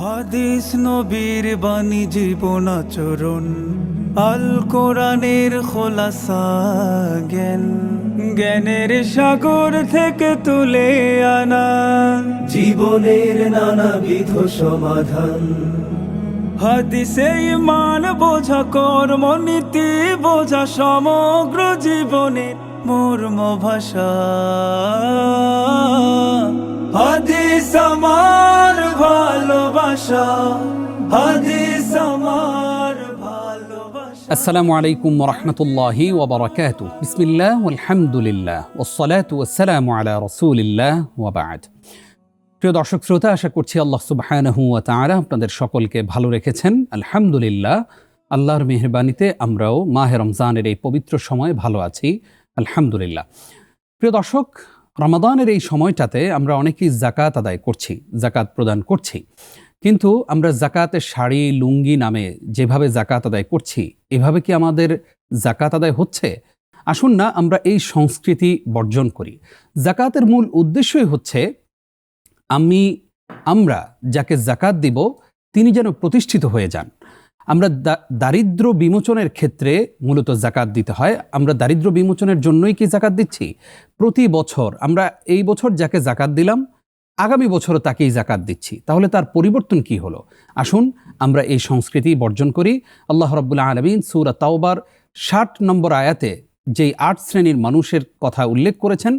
হাদিস নবীর বাণী জীবন আচরণ, আল কোরআনের খোলাসা জ্ঞান, জ্ঞানের সাগর থেকে তুলে আনা জীবনের নানাবিধ সমাধান। হাদিসে ঈমান বোঝা, কর্মনীতি বোঝা, সমগ্র জীবনের মর্ম ভাষা। হাদিস আমার ভালোবাসা, হাদিস আমার ভালোবাসা। আসসালামু আলাইকুম ওয়া রাহমাতুল্লাহি ওয়া বারাকাতুহু। বিসমিল্লাহ ওয়ালহামদুলিল্লাহ ওয়াসসালাতু ওয়াসসালামু আলা রাসূলিল্লাহ ওয়া বা'দ। প্রিয় দর্শক শ্রোতা, আশা করছি আল্লাহ সুবহানাহু ওয়া তাআলা আপনাদের সকলকে ভালো রেখেছেন। আলহামদুলিল্লাহ, আল্লাহর মেহেরবানিতে আমরাও মাহে রমজানের এই পবিত্র সময়ে ভালো আছি, আলহামদুলিল্লাহ। প্রিয় দর্শক, রমাদানের এই সময়টাতে আমরা অনেকেই যাকাত আদায় করছি, যাকাত প্রদান করছি, কিন্তু আমরা যাকাতের শাড়ি লুঙ্গি নামে যেভাবে যাকাত আদায় করছি, এভাবে কি আমাদের যাকাত আদায় হচ্ছে? আসুন না আমরা এই সংস্কৃতি বর্জন করি। যাকাতের মূল উদ্দেশ্যই হচ্ছে আমরা যাকে যাকাত দিব তিনি যেন প্রতিষ্ঠিত হয়ে যান। আমরা দারিদ্র বিমোচনের ক্ষেত্রে মূলত যাকাত দিতে হয়। আমরা দারিদ্র বিমোচনের জন্যই কি যাকাত দিচ্ছি? প্রতি বছর আমরা এই বছর যাকে যাকাত দিলাম, আগামী বছরও তাকেই যাকাত দিচ্ছি, তাহলে তার পরিবর্তন কি হলো? আসুন আমরা এই সংস্কৃতি বর্জন করি। আল্লাহ রাব্বুল আলামিন সূরা তাওবার ৬০ নম্বর আয়াতে যেই ৮ শ্রেণীর মানুষের কথা উল্লেখ করেছেন,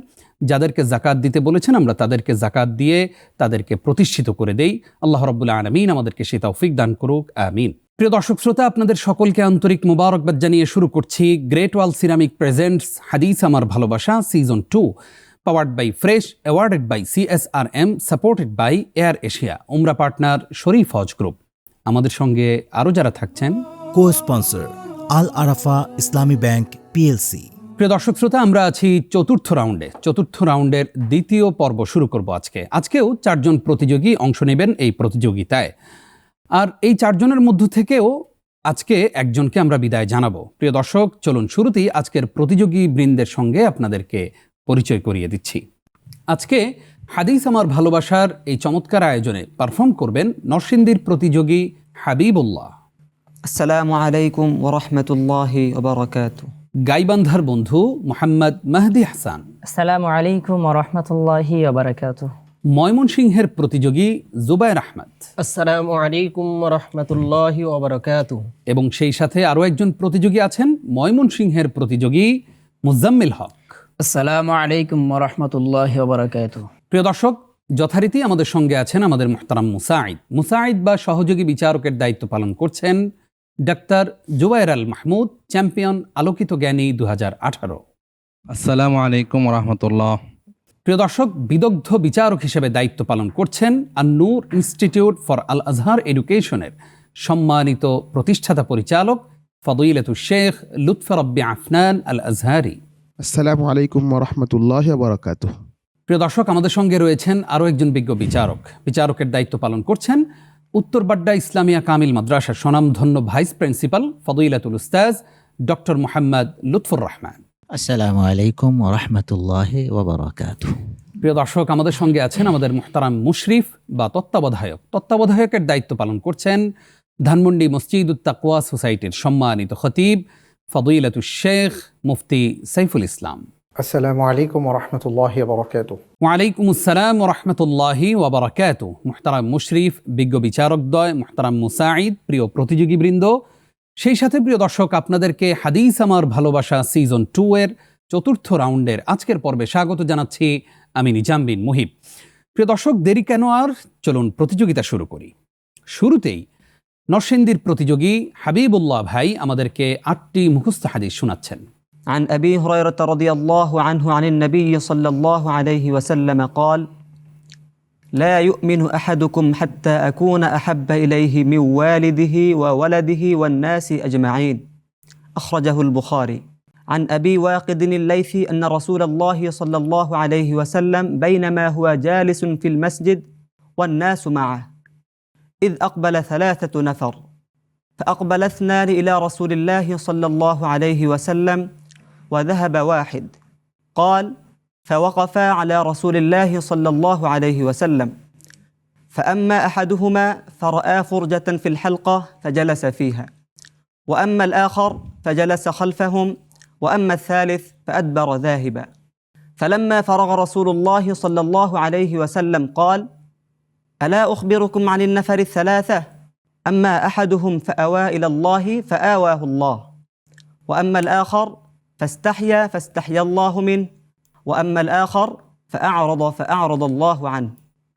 যাদেরকে যাকাত দিতে বলেছেন, আমরা তাদেরকে যাকাত দিয়ে তাদেরকে প্রতিষ্ঠিত করে দেই। আল্লাহ রাব্বুল আলামিন আমাদেরকে সেই তৌফিক দান করুক, আমিন। প্রিয় দর্শক শ্রোতা, আপনাদের সকলকে আন্তরিক মোবারকবাদ জানিয়ে শুরু করছি great wall ceramic presents Hadis Amar Bhalobasa season 2, powered by fresh, awarded by CSRM, supported by air Asia, উমরা পার্টনার শরীফ হজ গ্রুপ। আমাদের সঙ্গে আরও যারা থাকছেন, কো স্পন্সর আল আরাফা ইসলামী ব্যাংক PLC। প্রিয় দর্শক শ্রোতা, আমরা আছি চতুর্থ রাউন্ডের দ্বিতীয় পর্ব শুরু করব আজকেও 4 জন প্রতিযোগী অংশ নেবেন এই প্রতিযোগিতায়। আর এই 4 জনের মধ্য থেকেও আজকে একজনকে আমরা বিদায় জানাবো। প্রিয় দর্শক, চলুন শুরুতেই আজকের প্রতিযোগী বৃন্দের সঙ্গে আপনাদেরকে পরিচয় করিয়ে দিচ্ছি। আজকে হাদিস আমার ভালোবাসার এই চমৎকার আয়োজনে পারফর্ম করবেন নরসিংদীর প্রতিযোগী হাবিবুল্লাহ। আসসালামু আলাইকুম ওয়া রাহমাতুল্লাহি ওয়া বারাকাতুহু। গাইবান্ধার বন্ধু মোহাম্মদ মেহেদী হাসান। আসসালামু আলাইকুম ওয়া রাহমাতুল্লাহি ওয়া বারাকাতুহু। ময়মনসিংহের প্রতিযোগী জুবায়ের আহমদ। আসসালামু আলাইকুম ওয়া রাহমাতুল্লাহি ওয়া বারাকাতুহু। এবং সেই সাথে আরও একজন প্রতিযোগী আছেন, ময়মনসিংহের প্রতিযোগী মুজাম্মিল হক। আসসালামু আলাইকুম ওয়া রাহমাতুল্লাহি ওয়া বারাকাতুহু। প্রিয় দর্শক, যথারীতি আমাদের সঙ্গে আছেন আমাদের মুহতারাম মুসাঈদ বা সহযোগী বিচারকের দায়িত্ব পালন করছেন ডাক্তার জুবায়ের আল মাহমুদ, চ্যাম্পিয়ন আলোকিত জ্ঞানী 2018। আসসালামু আলাইকুম ওয়া রাহমাতুল্লাহ। প্রিয় দর্শক, বিদগ্ধ বিচারক হিসেবে দায়িত্ব পালন করছেন আন-নূর ইনস্টিটিউট ফর আল আজহার এডুকেশনের সম্মানিত প্রতিষ্ঠাতা পরিচালক ফদিলাতুশ শেখ লুৎফর রব্বি আফনান আল আজহারি। আসসালামু আলাইকুম ওয়া রাহমাতুল্লাহি ওয়া বারাকাতুহু। প্রিয় দর্শক, আমাদের সঙ্গে রয়েছেন আরও একজন বিজ্ঞ বিচারকের দায়িত্ব পালন করছেন উত্তর বাড্ডা ইসলামিয়া কামিল মাদ্রাসার স্বনামধন্য ভাইস প্রিন্সিপাল ফদিলাতুল উস্তাজ ডক্টর মোহাম্মদ লুৎফুর রহমান। আসসালামু আলাইকুম ওয়া রাহমাতুল্লাহি ওয়া বারাকাতুহু। প্রিয় দর্শক, আমাদের সঙ্গে আছেন আমাদের মুহতারাম মুশরিফ বা তত্ত্বাবধায়কের দায়িত্ব পালন করছেন ধানমন্ডি মসজিদুত তাকওয়া সোসাইটির সম্মানিত খতিব ফদিলাতুশ শেখ মুফতি সাইফুল ইসলাম। আসসালামু আলাইকুম ওয়া রাহমাতুল্লাহি ওয়া বারাকাতুহু। ওয়া আলাইকুম আসসালাম ওয়া রাহমাতুল্লাহি ওয়া বারাকাতুহু। মুহতারাম মুশরিফ, বিজ্ঞ বিচারকদ্বয়, মুহতারাম মুসাঈদ, প্রিয় প্রতিযোগীবৃন্দ, সেই সাথে প্রিয় দর্শক, আপনাদেরকে হাদিস আমার ভালোবাসা সিজন 2 এর 4র্থ রাউন্ডের আজকের পর্বে স্বাগত জানাচ্ছি আমি নিজাম বিন মুহিব। প্রিয় দর্শক, দেরি কেন আর, চলুন প্রতিযোগিতা শুরু করি। শুরুতেই নরসিংদীর প্রতিযোগী হাবিবুল্লাহ ভাই আমাদেরকে 8টি মুখস্থ হাদিস শোনাচ্ছেন। عن أبي هريرة رضي الله عنه عن النبي صلى الله عليه وسلم قال: لا يؤمن أحدكم حتى أكون أحب إليه من والده وولده والناس أجمعين. أخرجه البخاري. عن أبي واقد الليثي أن رسول الله صلى الله عليه وسلم بينما هو جالس في المسجد والناس معه إذ أقبل 3 نفر، فأقبل 2 إلى رسول الله صلى الله عليه وسلم وذهب واحد. قال: فوقفا على رسول الله صلى الله عليه وسلم فأما أحدهما فرأى فرجة في الحلقة فجلس فيها، وأما الآخر فجلس خلفهم، وأما الثالث فأدبر ذاهبا. فلما فرغ رسول الله صلى الله عليه وسلم قال: ألا أخبركم عن النفر الثلاثة؟ أما أحدهم فأوى إلى الله فآواه الله، وأما الآخر فاستحيا فاستحيا الله منه، وأما الآخر فأعرض الله عنه.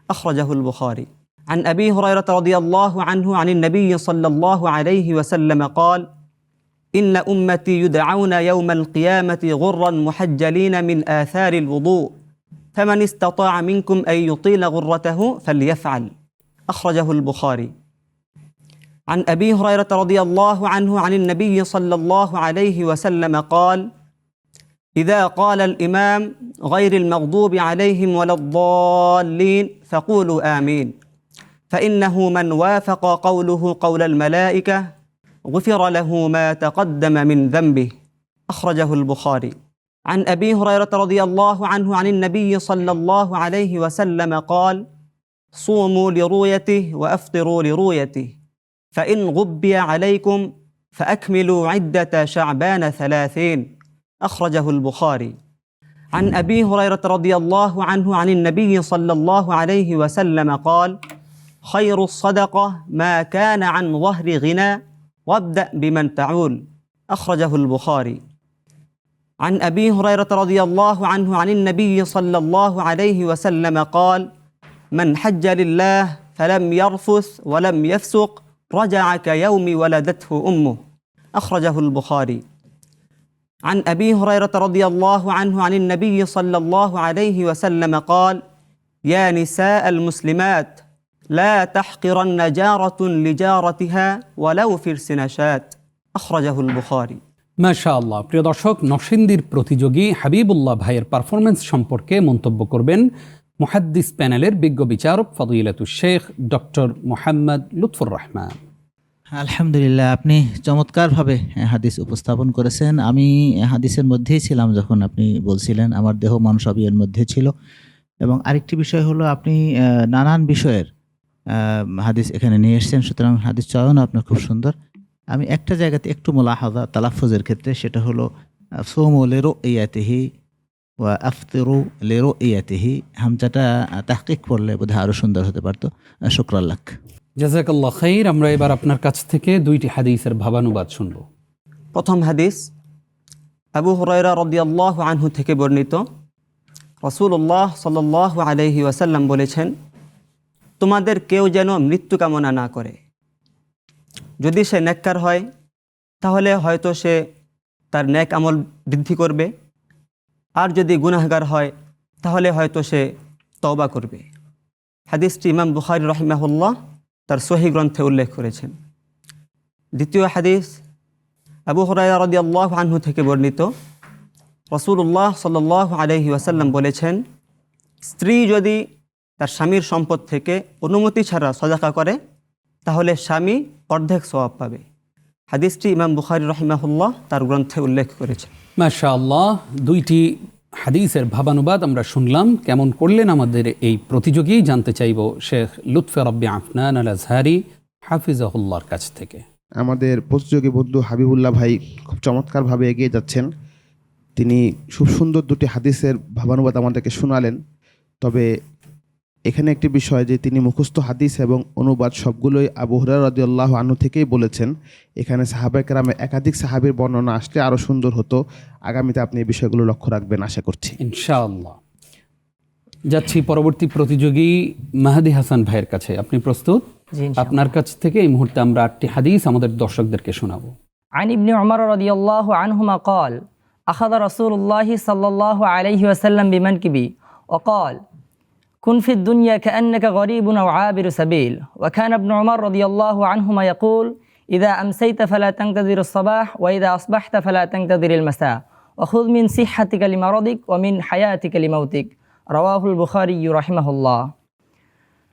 أخرجه البخاري. عن أبي هريرة رضي الله عنه عن النبي صلى الله عليه وسلم قال: إن أمتي يدعون يوم القيامة غرا محجلين من آثار الوضوء، فمن استطاع منكم أن يطيل غرته فليفعل. أخرجه البخاري. عن أبي هريرة رضي الله عنه عن النبي صلى الله عليه وسلم قال: إذا قال الإمام غير المغضوب عليهم ولا الضالين فقولوا آمين، فإنه من وافق قوله قول الملائكة غفر له ما تقدم من ذنبه. أخرجه البخاري. عن أبي هريرة رضي الله عنه عن النبي صلى الله عليه وسلم قال: صوموا لرؤيته وأفطروا لرؤيته، فإن غبي عليكم فأكملوا عدة شعبان 30. أخرجه البخاري. عن أبي هريرة رضي الله عنه عن النبي صلى الله عليه وسلم قال: خير الصدقة ما كان عن ظهر غنى، وابدأ بمن تعول. أخرجه البخاري. عن أبي هريرة رضي الله عنه عن النبي صلى الله عليه وسلم قال: من حج لله فلم يرفث ولم يفسق رجع كيوم ولدته أمه. أخرجه البخاري. عن أبي هريرة رضي الله عنه عن النبي صلى الله عليه وسلم قال: يا نساء المسلمات لا تحقرن جارة لجارتها ولو فرس نشات. أخرجه البخاري. মাশাআল্লাহ। প্রিয় দর্শক, নরসিংদীর প্রতিযোগী হাবিবুল্লাহ ভাইয়ের পারফরমেন্স সম্পর্কে মন্তব্য করবেন মুহাদ্দিস প্যানেলের বিজ্ঞ বিচারক ফদিলাতুশ শেখ ডক্টর মোহাম্মদ লুৎফুর রহমান। আলহামদুলিল্লাহ, আপনি চমৎকারভাবে হাদিস উপস্থাপন করেছেন। আমি হাদিসের মধ্যেই ছিলাম যখন আপনি বলছিলেন, আমার দেহ মন সবই এর মধ্যে ছিল। এবং আরেকটি বিষয় হলো, আপনি নানান বিষয়ের হাদিস এখানে নিয়ে এসেছেন, সুতরাং হাদিস চয়ন আপনার খুব সুন্দর। আমি একটা জায়গাতে একটু মোলাহাজা তালাফুজের ক্ষেত্রে, সেটা হলো সোমু লেরো ইয়াতিহি ওয়া আফতিরু লেরো ইয়াতিহি, হামজাটা তাহকিক করলে বোধহয় আরও সুন্দর হতে পারতো। শুকরাল্লাহ। জাযাকাল্লাহ খাইর। আমরা এবার আপনার কাছ থেকে দুইটি হাদিসের ভাবানুবাদ শুনব। প্রথম হাদিস আবু হুরায়রা রাদিয়াল্লাহু আনহু থেকে বর্ণিত। রাসূলুল্লাহ সাল্লাল্লাহু আলাইহি ওয়াসাল্লাম বলেছেন, তোমাদের কেউ যেন মৃত্যু কামনা না করে। যদি সে নেককার হয় তাহলে হয়তো সে তার নেক আমল বৃদ্ধি করবে, আর যদি গুনাহগার হয় তাহলে হয়তো সে তওবা করবে। হাদিসটি ইমাম বুখারী রাহিমাহুল্লাহ তার সহিহ গ্রন্থে উল্লেখ করেছেন। দ্বিতীয় হাদিস আবু হুরায়রা রাদিয়াল্লাহু আনহু থেকে বর্ণিত। রাসূলুল্লাহ সাল্লাল্লাহু আলাইহি ওয়াসাল্লাম বলেছেন, স্ত্রী যদি তার স্বামীর সম্পদ থেকে অনুমতি ছাড়া সাদাকা করে তাহলে স্বামী অর্ধেক সওয়াব পাবে। হাদিসটি ইমাম বুখারী রাহিমাহুল্লাহ তার গ্রন্থে উল্লেখ করেছেন। মাশাআল্লাহ, দুইটি হাদিসের ভাবানুবাদ আমরা শুনলাম। কেমন করলেন আমাদের এই প্রতিযোগী, জানতে চাইব শেখ লুৎফে রব্বি আফনান আল আজহারি হাফিজাহুল্লাহর কাছ থেকে। আমাদের প্রতিযোগী বন্ধু হাবিবুল্লাহ ভাই খুব চমৎকারভাবে এগিয়ে যাচ্ছেন। তিনি খুব সুন্দর দুটি হাদিসের ভাবানুবাদ আমাদেরকে শোনালেন। তবে এখানে একটি বিষয় যে তিনি মুখস্থ হাদিস এবং অনুবাদ সবগুলোই আবু হুরায়রা রাদিয়াল্লাহু আনহু থেকেই বলেছেন। এখানে সাহাবায়ে কেরামে একাধিক সাহাবীর বর্ণনা আসলে আরও সুন্দর হতো। আগামীতে আপনি এই বিষয়গুলো লক্ষ্য রাখবেন আশা করছি ইনশাআল্লাহ। যাচ্ছি পরবর্তী প্রতিযোগী মাহাদি হাসান ভাইয়ের কাছে। আপনি প্রস্তুত? আপনার কাছ থেকে এই মুহূর্তে আমরা 8টি হাদিস আমাদের দর্শকদেরকে শোনাবো। عن ابن عمر رضي الله عنهما قال أخذ رسول الله صلى الله عليه وسلم بمنكبي وقال كن في الدنيا كأنك غريب أو عابر سبيل. وكان ابن عمر رضي الله عنهما يقول إذا أمسيت فلا تنتظر الصباح وإذا أصبحت فلا تنتظر المساء وخذ من صحتك لمرضك ومن حياتك لموتك. رواه البخاري رحمه الله.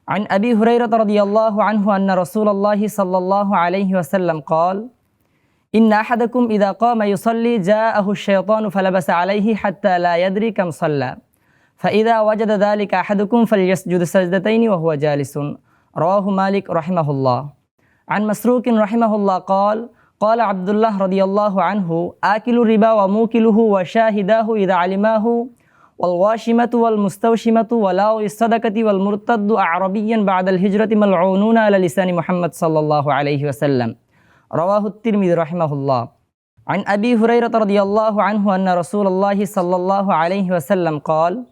عن أبي هريرة رضي الله عنه أن رسول الله صلى الله عليه وسلم قال إن أحدكم إذا قام يصلي جاءه الشيطان فلبس عليه حتى لا يدري كم صلى فإذا وجد ذلك أحدكم فليسجد سجدتين وهو جالس. رواه مالك رحمه الله. عن مسروق رحمه الله قال قال عبد الله رضي الله عنه آكل الربا وموكله وشاهداه إذا علماه والواشمة والمستوشمة ولاو الصدقة والمرتد أعربيا بعد الهجرة ملعونون على لسان محمد صلى الله عليه وسلم. رواه الترمذي رحمه الله. عن أبي هريرة رضي الله عنه أن رسول الله صلى الله عليه وسلم قال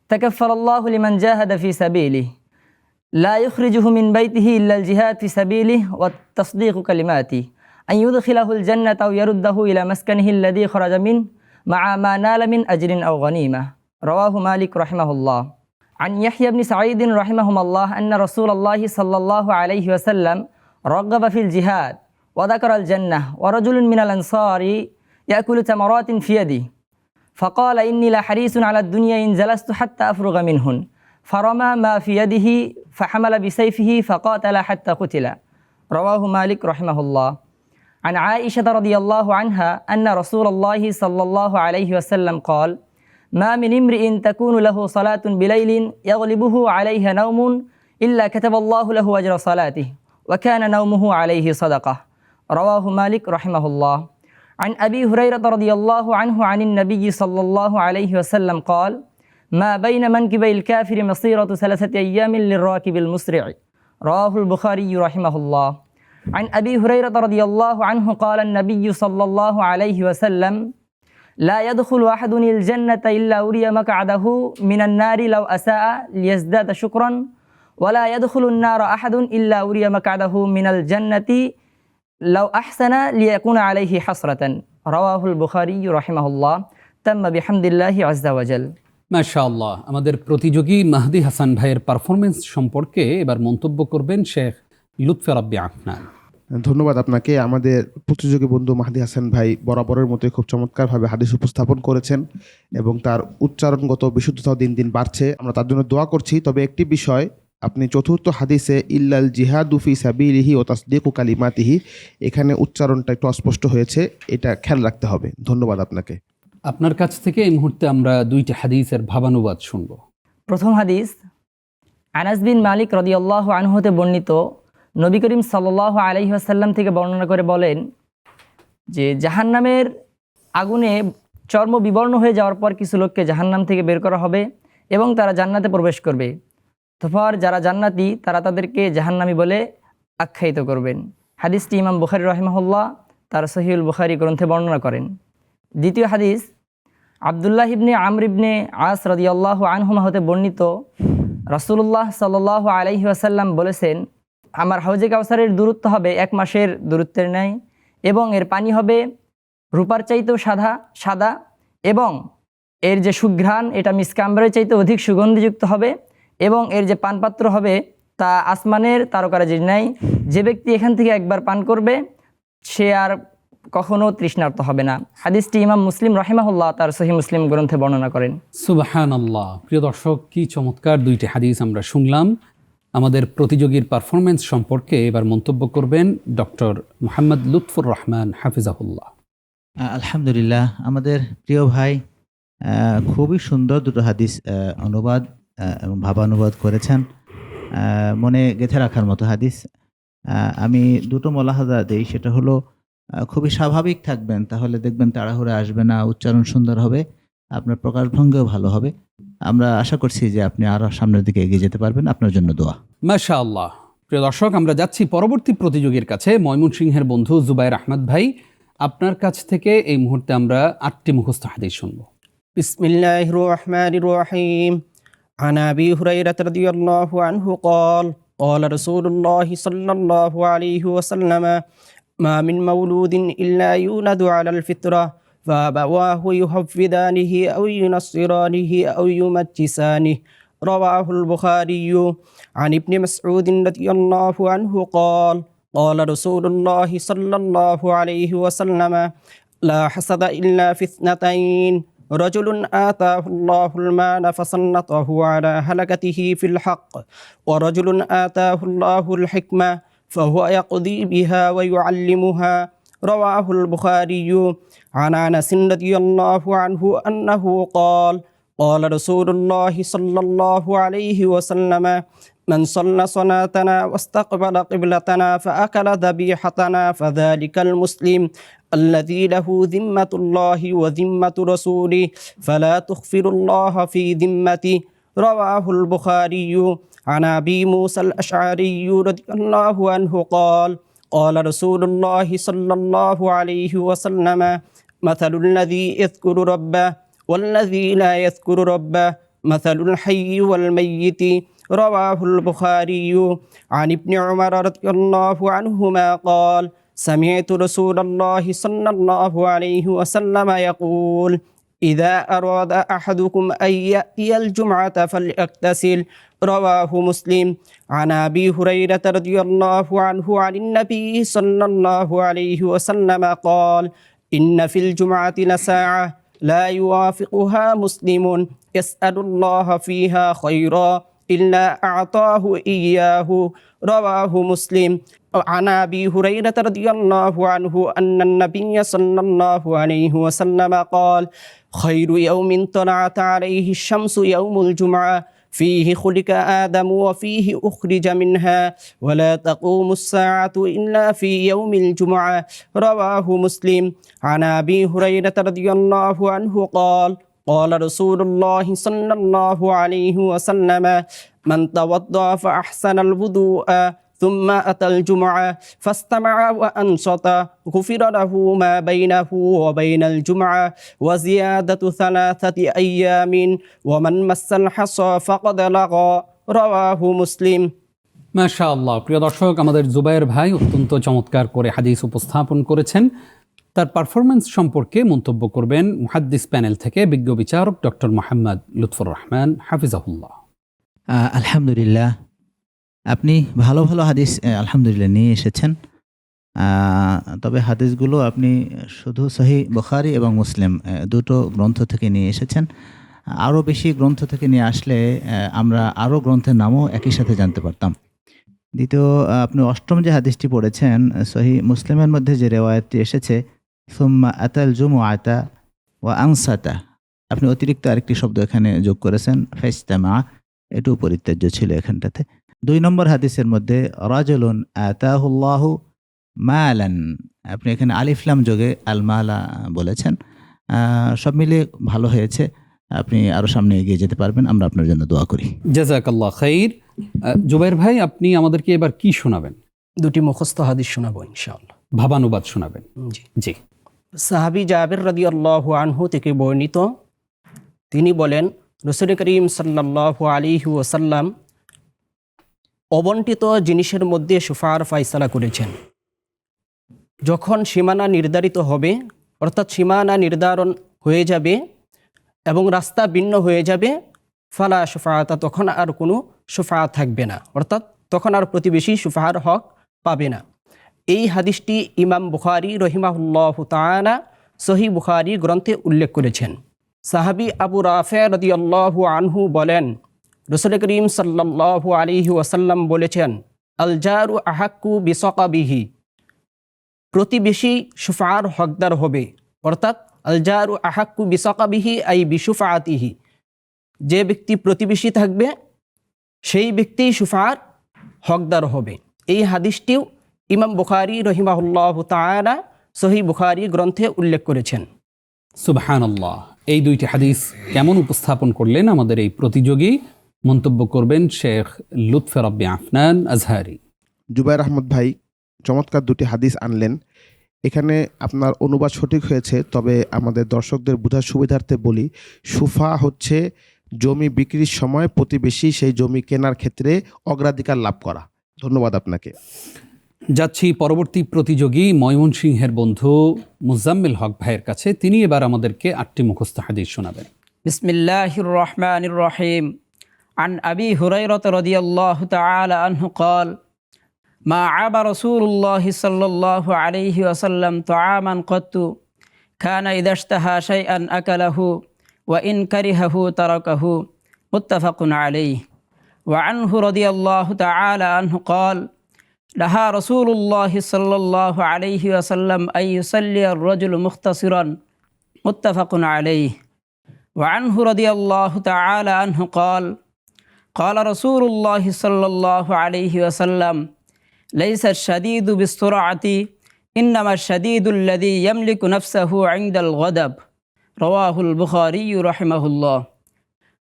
تكفل الله لمن جاهد في سبيله لا يخرجه من بيته إلا الجهاد في سبيله والتصديق كلماته أن يدخله الجنة أو يرده إلى مسكنه الذي خرج منه مع ما نال من أجر أو غنيمة. رواه مالك رحمه الله. عن يحيى بن سعيد رحمهما الله أن رسول الله صلى الله عليه وسلم رغب في الجهاد وذكر الجنة ورجل من الأنصار يأكل تمرات في يده فقال إني لحريص على الدنيا إن جلست حتى أفرغ منهن فرمى ما في يده فحمل بسيفه فقاتل حتى قتل. رواه مالك رحمه الله. عن عائشة رضي الله عنها أن رسول الله صلى الله عليه وسلم قال ما من امرئ تكون له صلاة بليل يغلبه عليها نوم إلا كتب الله له أجر صلاته وكان نومه عليه صدقة. رواه مالك رحمه الله. عن أبي هريرة رضي الله عنه عن النبي صلى الله عليه وسلم قال ما بين منكبي الكافر مصيرة 3 أيام للراكب المسرع. رواه البخاري رحمه الله. عن أبي هريرة رضي الله عنه قال النبي صلى الله عليه وسلم لا يدخل أحد الجنة إلا أري مقعده من النار لو أساء ليزداد شكرا ولا يدخل النار أحد إلا أري مقعده من الجنة لو أحسن ليكون عليه حسرة. رواه البخاري رحمه الله. تم بحمد الله عز وجل. মাশাআল্লাহ। আমাদের প্রতিযোগী মাহদি হাসান ভাইয়ের পারফরমেন্স সম্পর্কে এবার মন্তব্য করবেন শেখ লুৎফে রাব্বি আফনান। ধন্যবাদ আপনাকে। আমাদের প্রতিযোগী বন্ধু মাহদি হাসান ভাই বরাবরের মতোই খুব চমৎকারভাবে হাদিস উপস্থাপন করেছেন এবং তার উচ্চারণগত বিশুদ্ধতাও দিন দিন বাড়ছে। আমরা তার জন্য দোয়া করছি। তবে একটি বিষয়, আপনি চতুর্থ হাদিসে ইল্লাল জিহাদু ফি সাবিলিহি ও তাসদিকু কালিমাতিহি, এখানে উচ্চারণটা একটু অস্পষ্ট হয়েছে, এটা খেয়াল রাখতে হবে। ধন্যবাদ আপনাকে। আপনার কাছ থেকে এই মুহূর্তে আমরা 2টি হাদিসের ভাবানুবাদ শুনব। প্রথম হাদিস আনাস বিন মালিক রাদিয়াল্লাহু আনহু হতে বর্ণিত, নবী করিম সাল্লাল্লাহু আলাইহি ওয়াসাল্লাম থেকে বর্ণনা করে বলেন যে জাহান্নামের আগুনে চর্ম বিবর্ণ হয়ে যাওয়ার পর কিছু লোককে জাহান্নাম থেকে বের করা হবে এবং তারা জান্নাতে প্রবেশ করবে। তারপর যারা জান্নাতি তারা তাদেরকে জাহান্নামী বলে আখ্যায়িত করবেন। হাদিসটি ইমাম বুখারী রাহিমাহুল্লাহ তার সহিহুল বুখারী গ্রন্থে বর্ণনা করেন। দ্বিতীয় হাদিস আব্দুল্লাহ ইবনে আমর ইবনে আস রাদিয়াল্লাহু আনহুমা হতে বর্ণিত, রাসূলুল্লাহ সাল্লাল্লাহু আলাইহি ওয়াসাল্লাম বলেছেন আমার হাউজে কাউসারের দূরত্ব হবে 1 মাসের দূরত্বের ন্যায় এবং এর পানি হবে রূপার চাইতেও সাদা এবং এর যে সুঘ্রাণ এটা মিসকাম্বরের চাইতে অধিক সুগন্ধিযুক্ত হবে এবং এর যে পানপাত্র হবে তা আসমানের তারকারাজির ন্যায়। যে ব্যক্তি এখান থেকে একবার পান করবে সে আর কখনো তৃষ্ণার্ত হবে না। হাদিসটি ইমাম মুসলিম রাহিমাহুল্লাহ তার সহিহ মুসলিম গ্রন্থে বর্ণনা করেন। সুবহানাল্লাহ। প্রিয় দর্শক, কি চমৎকার 2টি হাদিস আমরা শুনলাম। আমাদের প্রতিযোগীর পারফরমেন্স সম্পর্কে এবার মন্তব্য করবেন ডক্টর মোহাম্মদ লুৎফুর রহমান হাফিজাহুল্লাহ। আলহামদুলিল্লাহ, আমাদের প্রিয় ভাই খুবই সুন্দর 2টো হাদিস অনুবাদ এবং ভাবানুবাদ করেছেন। মনে গেঁথে রাখার মতো হাদিস। আমি 2টো মোলাহাজা দেই, সেটা হলো খুবই স্বাভাবিক থাকবেন, তাহলে দেখবেন তাড়াহুড়ো আসবে না, উচ্চারণ সুন্দর হবে, আপনার প্রকাশভঙ্গিও ভালো হবে। আমরা আশা করছি যে আপনি আরও সামনের দিকে এগিয়ে যেতে পারবেন। আপনার জন্য দোয়া। মাশাআল্লাহ। প্রিয় দর্শক, আমরা যাচ্ছি পরবর্তী প্রতিযোগীর কাছে। ময়মনসিংহের বন্ধু জুবাইর আহমদ ভাই, আপনার কাছ থেকে এই মুহূর্তে আমরা 8টি মুখস্থ হাদিস শুনব। বিসমিল্লাহির রহমানির রহিম। عن أبي هريرة رضي الله عنه قال قال رسول الله صلى الله عليه وسلم ما من مولود إلا يولد على الفطرة فأبواه يحفظانه أو ينصرانه أو يمجسانه. رواه البخاري. عن ابن مسعود رضي الله عنه قال قال رسول الله صلى الله عليه وسلم لا حسد إلا في 2: رجل آتاه الله المال فسلطه على هلكته في الحق، ورجل آتاه الله الحكمة فهو يقضي بها ويعلمها. رواه البخاري. عن أنس رضي الله عنه أنه قال قال رسول الله صلى الله عليه وسلم من صلى صلاتنا واستقبل قبلتنا فأكل ذبيحتنا فذلك المسلم الذي له ذمة الله وذمة رسوله فلا تخفر الله في ذمته. رواه البخاري. عن أبي موسى الأشعري رضي الله عنه قال قال رسول الله صلى الله عليه وسلم مثل الذي يذكر ربه والذي لا يذكر ربه مثل الحي والميت. رواه البخاري. عن ابن عمر رضي الله عنهما قال سمعت رسول الله صلى الله عليه وسلم يقول إذا أراد أحدكم أن يأتي الجمعة فليغتسل. رواه مسلم. عن أبي هريرة رضي الله عنه عن النبي صلى الله عليه وسلم قال إن في الجمعة لساعة لا يوافقها مسلم يسأل الله فيها خيرا إلا أعطاه إياه. رواه مسلم. عن أبي هريرة رضي الله عنه أن النبي صلى الله عليه وسلم قال خير يوم طلعت عليه الشمس يوم الجمعة فيه خلق آدم وفيه أخرج منها ولا تقوم الساعة إلا في يوم الجمعة. رواه مسلم. عن أبي هريرة رضي الله عنه قال قال رسول الله صلى الله عليه وسلم من توضأ فأحسن الوضوء ثم أتى الجمعة فاستمع وأنصت غفر له ما بينه وبين الجمعة وزيادة 3 أيام ومن مس الحصى فقد لغى. رواه مسلم. মাশাআল্লাহ। প্রিয় দর্শক, আমাদের জুবায়ের ভাই অত্যন্ত চমৎকার করে হাদিস উপস্থাপন করেছেন। তার পারফরম্যান্স সম্পর্কে মন্তব্য করবেন মুহাদ্দিস প্যানেল থেকে বিজ্ঞ বিচারক ডক্টর মোহাম্মদ লুৎফর রহমান হাফিজাহুল্লাহ। আলহামদুলিল্লাহ, আপনি ভালো ভালো হাদিস আলহামদুলিল্লাহ নিয়ে এসেছেন। তবে হাদিসগুলো আপনি শুধু সহিহ বুখারী এবং মুসলিম দুটো গ্রন্থ থেকে নিয়ে এসেছেন। আরও বেশি গ্রন্থ থেকে নিয়ে আসলে আমরা আরও গ্রন্থের নামও একই সাথে জানতে পারতাম। দ্বিতীয়, আপনি অষ্টম যে হাদিসটি পড়েছেন সহিহ মুসলিমের মধ্যে যে রেওয়ায়াতটি এসেছে সুম্মা আতাল জুমুআতা ওয়া আনসাতা, আপনি অতিরিক্ত আরেকটি শব্দ এখানে যোগ করেছেন ফাইস্তামা, এটাও পরিত্যাজ্য ছিল এখানটাতে। 2 নম্বর হাদিসের মধ্যে রাজুলুন আতাহুল্লাহু মালান, আপনি এখানে আলিফলাম যোগে আল মালা বলেছেন। সব মিলে ভালো হয়েছে, আপনি আরও সামনে এগিয়ে যেতে পারবেন, আমরা আপনার জন্য দোয়া করি। জাযাকাল্লাহ খাইর। জুবায়ের ভাই, আপনি আমাদেরকে এবার কি শোনাবেন? 2টি মুখস্থ হাদিস শোনাবো ইনশাআল্লাহ। ভাবানুবাদ শোনাবেন। জি জি। সাহাবী জাবির রাদিয়াল্লাহু আনহু থেকে বর্ণিত, তিনি বলেন রাসূল করিম সাল্লাল্লাহু আলাইহি ওয়াসাল্লাম অবন্টিত জিনিসের মধ্যে শুফার ফয়সালা করেছেন। যখন সীমানা নির্ধারিত হবে, অর্থাৎ সীমানা নির্ধারণ হয়ে যাবে এবং রাস্তা ভিন্ন হয়ে যাবে, ফালা শুফাআতা, তখন আর কোনো শুফাআত থাকবে না, অর্থাৎ তখন আর প্রতিবেশী শুফাআর হক পাবে না। এই হাদিসটি ইমাম বুখারী রহিমাহুল্লাহু তাআলা সহিহ বুখারী গ্রন্থে উল্লেখ করেছেন। সাহাবী আবু রাফি রাদিয়াল্লাহু আনহু বলেন রাসূল করিম সাল্লাল্লাহু আলাইহি ওয়াসাল্লাম বলেছেন আল জারু আহাক্কু বিসাকাবিহি, প্রতিবেশী শুফাআর হকদার হবে, অর্থাৎ আল জারু আহাক্কু বিসাকাবিহি আই বিশুফাআতিহি, যে ব্যক্তি প্রতিবেশী থাকবে সেই ব্যক্তি শুফাআর হকদার হবে। এই হাদিসটিও ইমাম বুখারী রহিমাহুল্লাহু তাআলা সহিহ বুখারী গ্রন্থে উল্লেখ করেছেন। সুবহানাল্লাহ। এই 2টি হাদিস কেমন উপস্থাপন করলেন আমাদের এই প্রতিযোগী? মন্তব্য করবেন শেখ লুৎফর রব্বি আফনান আজহারি। জুবায়ের আহমদ ভাই চমৎকার 2টি হাদিস আনলেন। এখানে আপনার অনুবাদ সঠিক হয়েছে, তবে আমাদের দর্শকদের বোঝার সুবিধার্থে বলি, সুফা হচ্ছে জমি বিক্রির সময় প্রতিবেশী সেই জমি কেনার ক্ষেত্রে অগ্রাধিকার লাভ করা। ধন্যবাদ আপনাকে। যাচ্ছি পরবর্তী প্রতিযোগী ময়মনসিংহের বন্ধু মুজাম্মিল হক ভাইয়ের কাছে। তিনি এবার আমাদেরকে 8টি মুখস্থ হাদিস শোনাবেন। বিসমিল্লাহির রহমানির রহিম। আন আবি হুরায়রা রাদিয়াল্লাহু তাআলা আনহু قال ما عاب رسول الله صلى الله عليه وسلم طعاما قط كان إذا اشتهى شيئا أكله وإن كرهه تركه متفق عليه. وعنه رضي الله تعالى عنه قال نهى رسول الله صلى الله عليه وسلم أن يصلي الرجل مختصرا متفق عليه. وعنه رضي الله تعالى عنه قال قال رسول الله صلى الله عليه وسلم ليس الشديد بالسرعة إنما الشديد الذي يملك نفسه عند الغضب رواه البخاري رحمه الله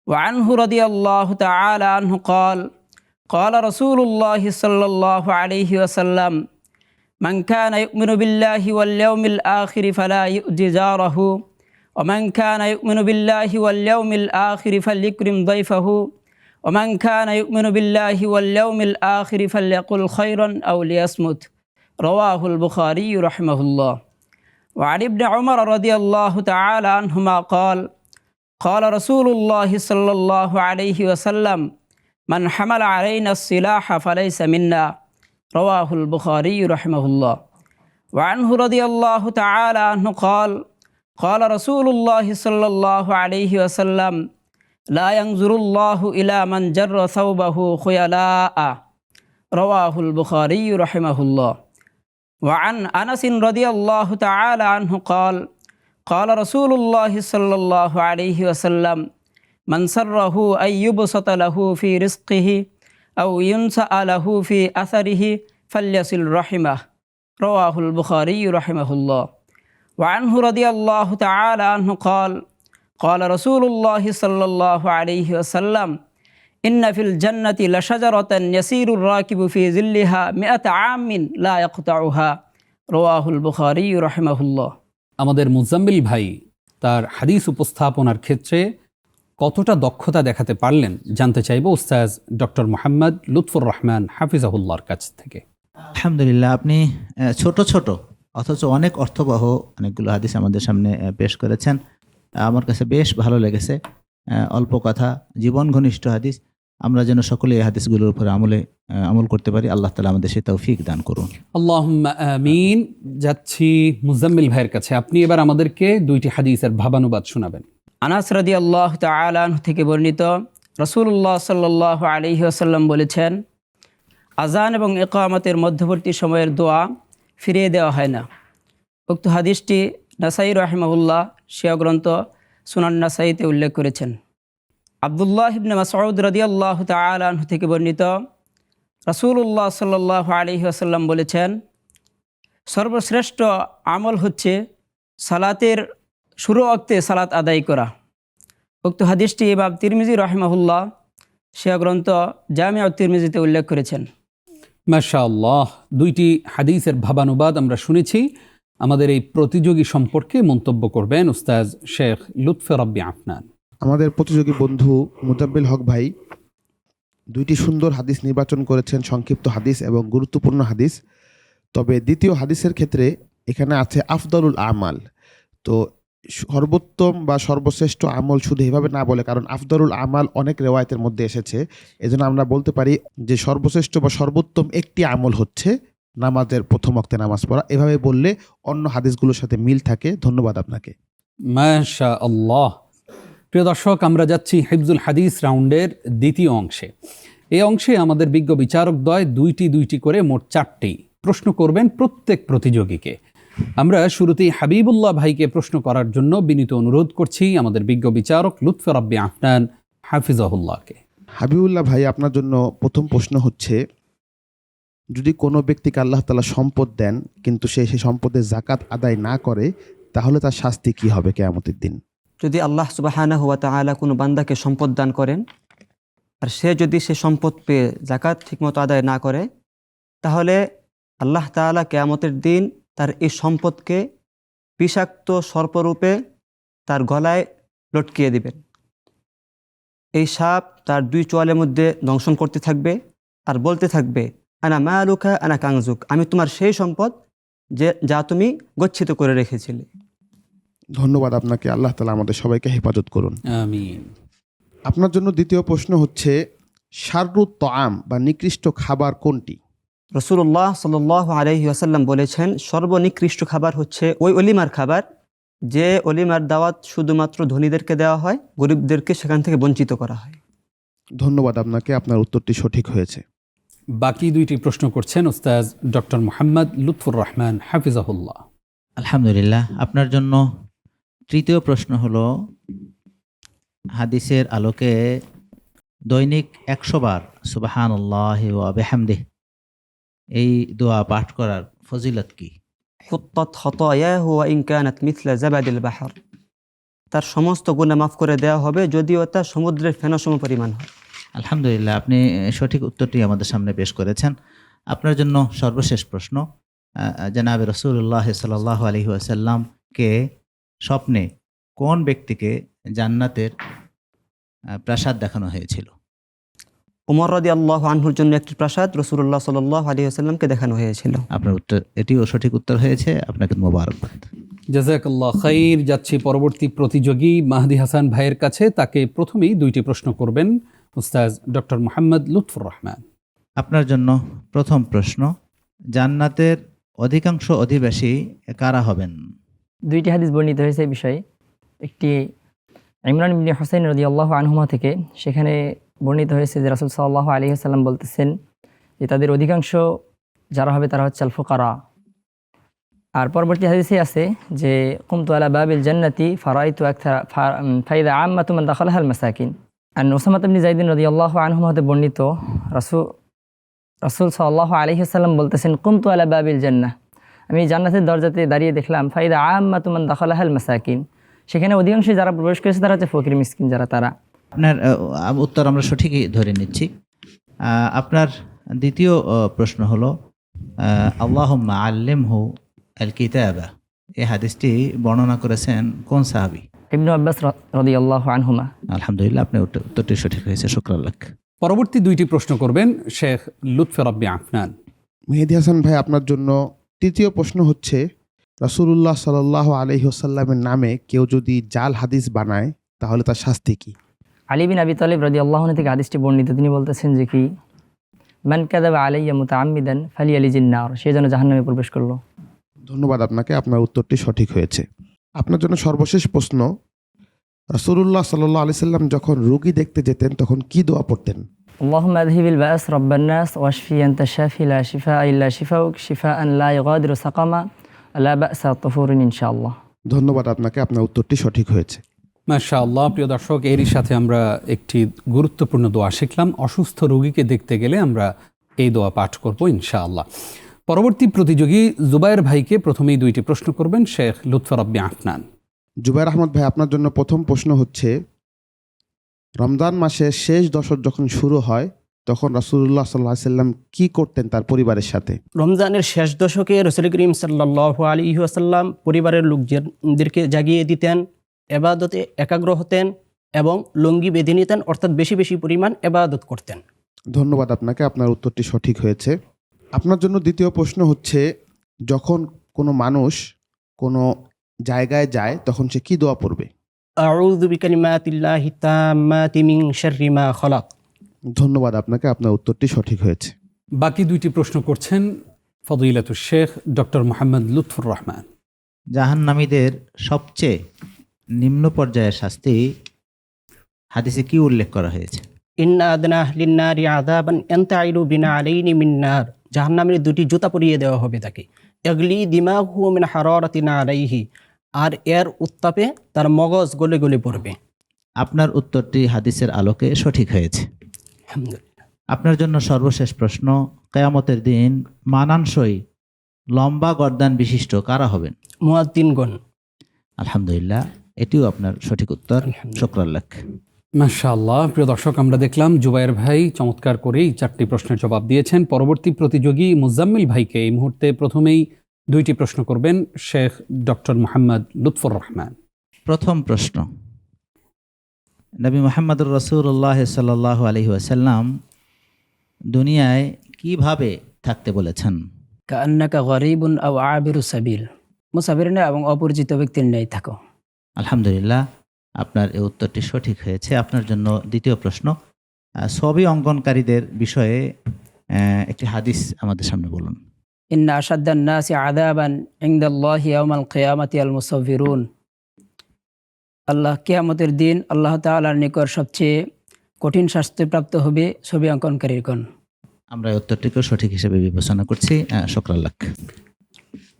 وعنه رضي الله تعالى عنه قال قال رسول الله صلى الله عليه وسلم من كان يؤمن بالله واليوم الآخر فلا يؤذي جاره ومن كان يؤمن بالله واليوم الآخر فليكرم ضيفه ومن كان يؤمن بالله واليوم الآخر فليقل خيرا أو ليصمت رواه البخاري رحمه الله وعن ابن عمر رضي الله تعالى عنهما قال قال رسول الله صلى الله عليه وسلم من حمل علينا السلاح فليس منا رواه البخاري رحمه الله وعنه رضي الله تعالى عنه قال قال رسول الله صلى الله عليه وسلم لا ينظر الله إلى من جر ثوبه خيلاء رواه البخاري رحمه الله وعن أنس رضي الله تعالى عنه قال قال رسول الله صلى الله عليه وسلم من سره أن يبسط له في رزقه أو ينسأ له في أثره فليصل رحمه رواه البخاري رحمه الله وعنه رضي الله تعالى عنه قال قال رسول الله صلى الله عليه وسلم إن في الجنة لشجرة يسير الراكب في ظلها 100 عام لا يقطعها رواه البخاري رحمه الله আমাদের মুজাম্মিল ভাই তার হাদিস উপস্থাপনার ক্ষেত্রে কতটা দক্ষতা দেখাতে পারলেন জানতে চাইব উস্তাজ ডক্টর মোহাম্মদ লুৎফুর রহমান হাফিজাহুল্লাহর কাছ থেকে। আলহামদুলিল্লাহ, আপনি ছোট ছোট অথচ অনেক অর্থবহ অনেকগুলো হাদিস আমাদের সামনে পেশ করেছেন। আমার কাছে বেশ ভালো লেগেছে। অল্প কথা, জীবন ঘনিষ্ঠ হাদিস। আমরা যেন সকলে এই হাদিসগুলোর উপরে আমল করতে পারি। আল্লাহ তাআলা আমাদের সেই তৌফিক দান করুন। আল্লাহুম্মা আমিন। যাচ্ছি মুজাম্মিল ভাইয়ের কাছে, আপনি এবার আমাদেরকে দুইটি হাদিসের ভাবানুবাদ শোনাবেন। আনাস রাদিয়াল্লাহু তাআলা আনহু থেকে বর্ণিত, রাসূলুল্লাহ সাল্লাল্লাহু আলাইহি ওয়াসাল্লাম বলেছেন, আযান এবং ইকামতের মধ্যবর্তী সময়ের দোয়া ফিরিয়ে দেওয়া হয় না। উক্ত হাদিসটি নাসাই রাহিমাহুল্লাহ শিয়া গ্রন্থ সুনান নাসাইতে উল্লেখ করেছেন। আব্দুল্লাহ ইবনে মাসউদ রাদিয়াল্লাহু তাআলা আনহু থেকে বর্ণিত, রাসূলুল্লাহ সাল্লাল্লাহু আলাইহি ওয়াসাল্লাম বলেছেন, সর্বশ্রেষ্ঠ আমল হচ্ছে সালাতের শুরু ওয়াক্তে সালাত আদায় করা। উক্ত হাদিসটি ইমাম তিরমিজি রাহিমাহুল্লাহ শিয়া গ্রন্থ জামিউ তিরমিজিতে উল্লেখ করেছেন। মাশাআল্লাহ, দুইটি হাদিসের ভাবানুবাদ আমরা শুনেছি। আমাদের এই প্রতিযোগী সম্পর্কে মন্তব্য করবেন উস্তাজ শেখ লুৎফে রব্বি আফনান। আমাদের প্রতিযোগী বন্ধু মুজাব্বিল হক ভাই দুইটি সুন্দর হাদিস নির্বাচন করেছেন, সংক্ষিপ্ত হাদিস এবং গুরুত্বপূর্ণ হাদিস। তবে দ্বিতীয় হাদিসের ক্ষেত্রে এখানে আছে আফদলুল আমাল। তো সর্বোত্তম বা সর্বশ্রেষ্ঠ আমল শুধু এভাবে না বলে, কারণ আফদলুল আমাল অনেক রেওয়ায়তের মধ্যে এসেছে, এজন্য আমরা বলতে পারি যে সর্বশ্রেষ্ঠ বা সর্বোত্তম একটি আমল হচ্ছে নামাজের প্রথম ওয়াক্তে নামাজ পড়া। এভাবে বললে অন্য হাদিসগুলোর সাথে মিল থাকে। ধন্যবাদ আপনাকে। মাশাআল্লাহ। প্রিয় দর্শক, আমরা যাচ্ছি হিফজুল হাদিস রাউন্ডের দ্বিতীয় অংশে। এই অংশে আমাদের বিজ্ঞ বিচারকদ্বয় দুইটি করে মোট 4টি প্রশ্ন করবেন প্রত্যেক প্রতিযোগীকে। আমরা শুরুতেই হাবিবুল্লাহ ভাইকে প্রশ্ন করার জন্য বিনীত অনুরোধ করছি আমাদের বিজ্ঞ বিচারক লুৎফে রব্বি আফনান হাফিজাহুল্লাহকে। হাবিবুল্লাহ ভাই, আপনার জন্য প্রথম প্রশ্ন হচ্ছে, যদি কোনো ব্যক্তিকে আল্লাহ তাআলা সম্পদ দেন কিন্তু সে সেই সম্পদের যাকাত আদায় না করে, তাহলে তার শাস্তি কি হবে কিয়ামতের দিন? যদি আল্লাহ সুবহানাহু ওয়া তাআলা কোনো বান্দাকে সম্পদ দান করেন আর সে যদি সে সম্পদ পেয়ে যাকাত ঠিকমতো আদায় না করে, তাহলে আল্লাহ তাআলা কিয়ামতের দিন তার এই সম্পদকে বিষাক্ত সর্পরূপে তার গলায় লটকিয়ে দিবেন। এই সাপ তার 2 চোয়ালের মধ্যে দংশন করতে থাকবে আর বলতে থাকবে, আনা মালুকা আনা কাংজুক, আমি তোমার সেই সম্পদ যা তুমি গচ্ছিত করে রেখেছিলে। ধন্যবাদ আপনাকে। আল্লাহ তাআলা আমাদের সবাইকে হেফাজত করুন। আমিন। আপনার জন্য দ্বিতীয় প্রশ্ন হচ্ছে, শাররুত তাআম বা নিকৃষ্ট খাবার কোনটি? রাসূলুল্লাহ সাল্লাল্লাহু আলাইহি ওয়াসাল্লাম বলেছেন, সর্বনিকৃষ্ট খাবার হচ্ছে ওই অলিমার খাবার যে অলিমার দাওয়াত শুধুমাত্র ধনীদেরকে দেওয়া হয়, গরিবদেরকে সেখান থেকে বঞ্চিত করা হয়। ধন্যবাদ আপনাকে, আপনার উত্তরটি সঠিক হয়েছে। বাকি 2টি প্রশ্ন করছেন উস্তাজ ডক্টর মোহাম্মদ লুৎফুর রহমান হাফিজাহুল্লাহ। আলহামদুলিল্লাহ, আপনার জন্য তৃতীয় প্রশ্ন হলো, হাদিসের আলোকে দৈনিক 100 বার সুবহানাল্লাহি ওয়া বিহামদিহি এই দোয়া পাঠ করার ফজিলত কি? হুত্তাত খতায়াহু ওয়া ইন কানাত মিথলা জাবাদিল বাহর, তার সমস্ত গুনাহ মাফ করে দেওয়া হবে যদিও তা সমুদ্রের ফেনা সম পরিমাণ হয়। আলহামদুলিল্লাহ, আপনি সঠিক উত্তরটি আমাদের সামনে পেশ করেছেন। আপনার জন্য সর্বশেষ প্রশ্ন, জনাবে রাসূলুল্লাহ সাল্লাল্লাহু আলাইহি ওয়াসাল্লামকে স্বপ্নে কোন ব্যক্তিকে জান্নাতের প্রাসাদ দেখানো হয়েছিল? উমর রাদিয়াল্লাহু আনহুর জন্য একটি প্রাসাদ রাসূলুল্লাহ সাল্লাল্লাহু আলাইহি ওয়াসাল্লামকে দেখানো হয়েছিল। আপনার উত্তর, এটিও সঠিক উত্তর হয়েছে, আপনাকে মোবারকবাদ। জাযাকাল্লাহ খাইর। যাচ্ছি পরবর্তী প্রতিযোগী মাহদি হাসান ভাইয়ের কাছে। তাকে প্রথমেই দুইটি প্রশ্ন করবেন উস্তাজ ডক্টর মোহাম্মদ লুৎফুর রহমান। আপনার জন্য প্রথম প্রশ্ন, জান্নাতের অধিকাংশ অধিবাসী কারা হবেন? দুইটি হাদিস বর্ণিত হয়েছে এই বিষয়ে। একটি ইমরান ইবনে হুসাইন রাদিয়াল্লাহু আনহুমা থেকে, সেখানে বর্ণিত হয়েছে যে রাসূল সাল্লাল্লাহু আলাইহি ওয়াসাল্লাম বলতেছেন যে তাদের অধিকাংশ যারা হবে তারা হচ্ছে আল ফুকারা। আর পরবর্তী হাদিসে আছে যে কুমতু আলা বাবিল জান্নাতি ফারাইতু আকথার ফাইদা আম্মাতু মান দাখালাহা আল মাসাকিন। আর উসামা ইবনে যায়েদ রাদিয়াল্লাহু আনহুমা হতে বর্ণিত রাসূল সাল্লাল্লাহু আলাইহি ওয়াসাল্লাম বলতেছেন কুমতু আলা বাবিল জান্নাহ, আমি জান্নাতের দরজাতে দাঁড়িয়ে দেখলাম ফাইদা আম্মাতু মান দাখালাহা আল মাসাকিন, সেখানে অধিকাংশ যারা প্রবেশ করেছে তারা হচ্ছে ফকির মিসকিন যারা তারা। আপনার উত্তর আমরা সঠিকই ধরে নিচ্ছি। আপনার দ্বিতীয় প্রশ্ন হলো, আল্লাহুম্মা আল্লিমহু আল কিতাবা, এই হাদিসটি বর্ণনা করেছেন কোন সাহাবী? ইবনু আব্বাস রাদিয়াল্লাহু আনহুমা। আলহামদুলিল্লাহ, আপনার উত্তরটি সঠিক হয়েছে, শুকরান লাক। পরবর্তী দুইটি প্রশ্ন করবেন শেখ লুৎফর রব্বি আফনান। মেহেদী হাসান ভাই, আপনার জন্য তৃতীয় প্রশ্ন হচ্ছে, রাসূলুল্লাহ সাল্লাল্লাহু আলাইহি ওয়াসাল্লামের নামে কেউ যদি জাল হাদিস বানায় তাহলে তার শাস্তি কি? আলী বিন আবি তালিব রাদিয়াল্লাহু আনহু থেকে হাদিসটি বর্ণিত। তিনি বলতেছেন যে কি, মান কাযাবা আলাইয়া মুতাআম্মিদান ফালিয়ালিজিন নার, সে যেন জাহান্নামে প্রবেশ করলো। ধন্যবাদ আপনাকে, আপনার উত্তরটি সঠিক হয়েছে। আপনার জন্য সর্বশেষ প্রশ্ন, রাসূলুল্লাহ সাল্লাল্লাহু আলাইহি সাল্লাম যখন রোগী দেখতে যেতেন তখন কি দোয়া পড়তেন? আল্লাহুম্মা আযহিবিল বা'স রাব্বান নাস ওয়াশফি আনতা শাফি লা শিফা ইল্লা শিফাউক শিফাআন লা ইগাদিরু সাকামা লা বা'সা তুফুরুন ইনশাআল্লাহ। ধন্যবাদ আপনাকে, আপনার উত্তরটি সঠিক হয়েছে। মাশাআল্লাহ। প্রিয় দর্শক, এরই সাথে আমরা একটি গুরুত্বপূর্ণ দোয়া শিখলাম। অসুস্থ রোগীকে দেখতে গেলে আমরা এই দোয়া পাঠ করব ইনশাআল্লাহ। পরবর্তী প্রতিযোগী জুবায়ের ভাইকে প্রথমেই দুইটি প্রশ্ন করবেন শেখ লুৎফর রব্বি আফনান। জুবায়ের আহমদ ভাই, আপনার জন্য প্রথম প্রশ্ন হচ্ছে, রমজান মাসের শেষ দশক যখন শুরু হয় তখন রাসূলুল্লাহ সাল্লাল্লাহু আলাইহি সাল্লাম কি করতেন তার পরিবারের সাথে? রমজানের শেষ দশকে রাসূল করিম সাল্লাল্লাহু আলাইহি ওয়াসাল্লাম পরিবারের লোকজনদেরকে জাগিয়ে দিতেন, এবাদতে একাগ্র হতেন এবং লুঙ্গি বেঁধে নিতেন, অর্থাৎ বেশি বেশি পরিমাণ এবাদত করতেন। ধন্যবাদ আপনাকে, আপনার উত্তরটি সঠিক হয়েছে। আপনার জন্য দ্বিতীয় প্রশ্ন হচ্ছে, যখন কোনো মানুষ কোনো জায়গায় যায় তখন সে কি দোয়া পড়বে? আউযু বিকালিমাতিল্লাহি তাম্মাতি মিন শাররি মা খালাক। ধন্যবাদ আপনাকে, আপনার উত্তরটি সঠিক হয়েছে। বাকি দুইটি প্রশ্ন করছেন ফদিলাতুশ শেখ ডক্টর মোহাম্মদ লুৎফুর রহমান। জাহান্নামীদের সবচেয়ে নিম্ন পর্যায়ের শাস্তি হাদিসে কি উল্লেখ করা হয়েছে? ইন্না আদনা আহলিন নারি আযাবান আনতাইলু বিনা আলাইনি মিন নার, জাহান্নামের দুটি জুতা পরিয়ে দেওয়া হবে তাকে। ইয়াগলি দিমাগহু মিন হারারাতিন আলাইহি, আর এর উত্তাপে তার মগজ গলে গলে পড়বে। আপনার উত্তরটি হাদিসের আলোকে সঠিক হয়েছে। আলহামদুলিল্লাহ। আপনার জন্য সর্বশেষ প্রশ্ন, কিয়ামতের দিন মানানসই লম্বা গর্দান বিশিষ্ট কারা হবেন? মুয়াজ্জিনগণ। আলহামদুলিল্লাহ, এটিও আপনার সঠিক উত্তর, শুকরান লাক। মাশাআল্লাহ। প্রিয় দর্শক, আমরা দেখলাম জুবায়ের ভাই চমৎকার করেই চারটি প্রশ্নের জবাব দিয়েছেন। পরবর্তী প্রতিযোগী মুজাম্মিল ভাইকে এই মুহূর্তে প্রথমেই দুইটি প্রশ্ন করবেন শেখ ডক্টর মোহাম্মদ লুৎফুর রহমান। প্রথম প্রশ্ন, নবী মুহাম্মদুর রাসূলুল্লাহ সাল্লাল্লাহু আলাইহি ওয়াসাল্লাম দুনিয়ায় কিভাবে থাকতে বলেছেন? কান্নাকা গরিবুন আও আবিরু সাবিল, মুসাফির ন্যায় এবং অপরিচিত ব্যক্তির ন্যায় থাকো। আলহামদুলিল্লাহ, আপনার এই উত্তরটি সঠিক হয়েছে। আপনার জন্য দ্বিতীয় প্রশ্ন, ছবি অঙ্কনকারীদের বিষয়ে একটি হাদিস আমাদের সামনে বলুন। ইন্না আশাদ্দান নাসি আযাবান ইনদাল্লাহি ইয়াউমাল কিয়ামাতি আল মুসাফিরুন, আল্লাহ কিয়ামতের দিন আল্লাহ তাআলার নিকট সবচেয়ে কঠিন শাস্তিপ্রাপ্ত হবে ছবি অঙ্কনকারীগণ। আমরা এই উত্তরটিকে সঠিক হিসেবে বিবেচনা করছি, শুকরান লাক।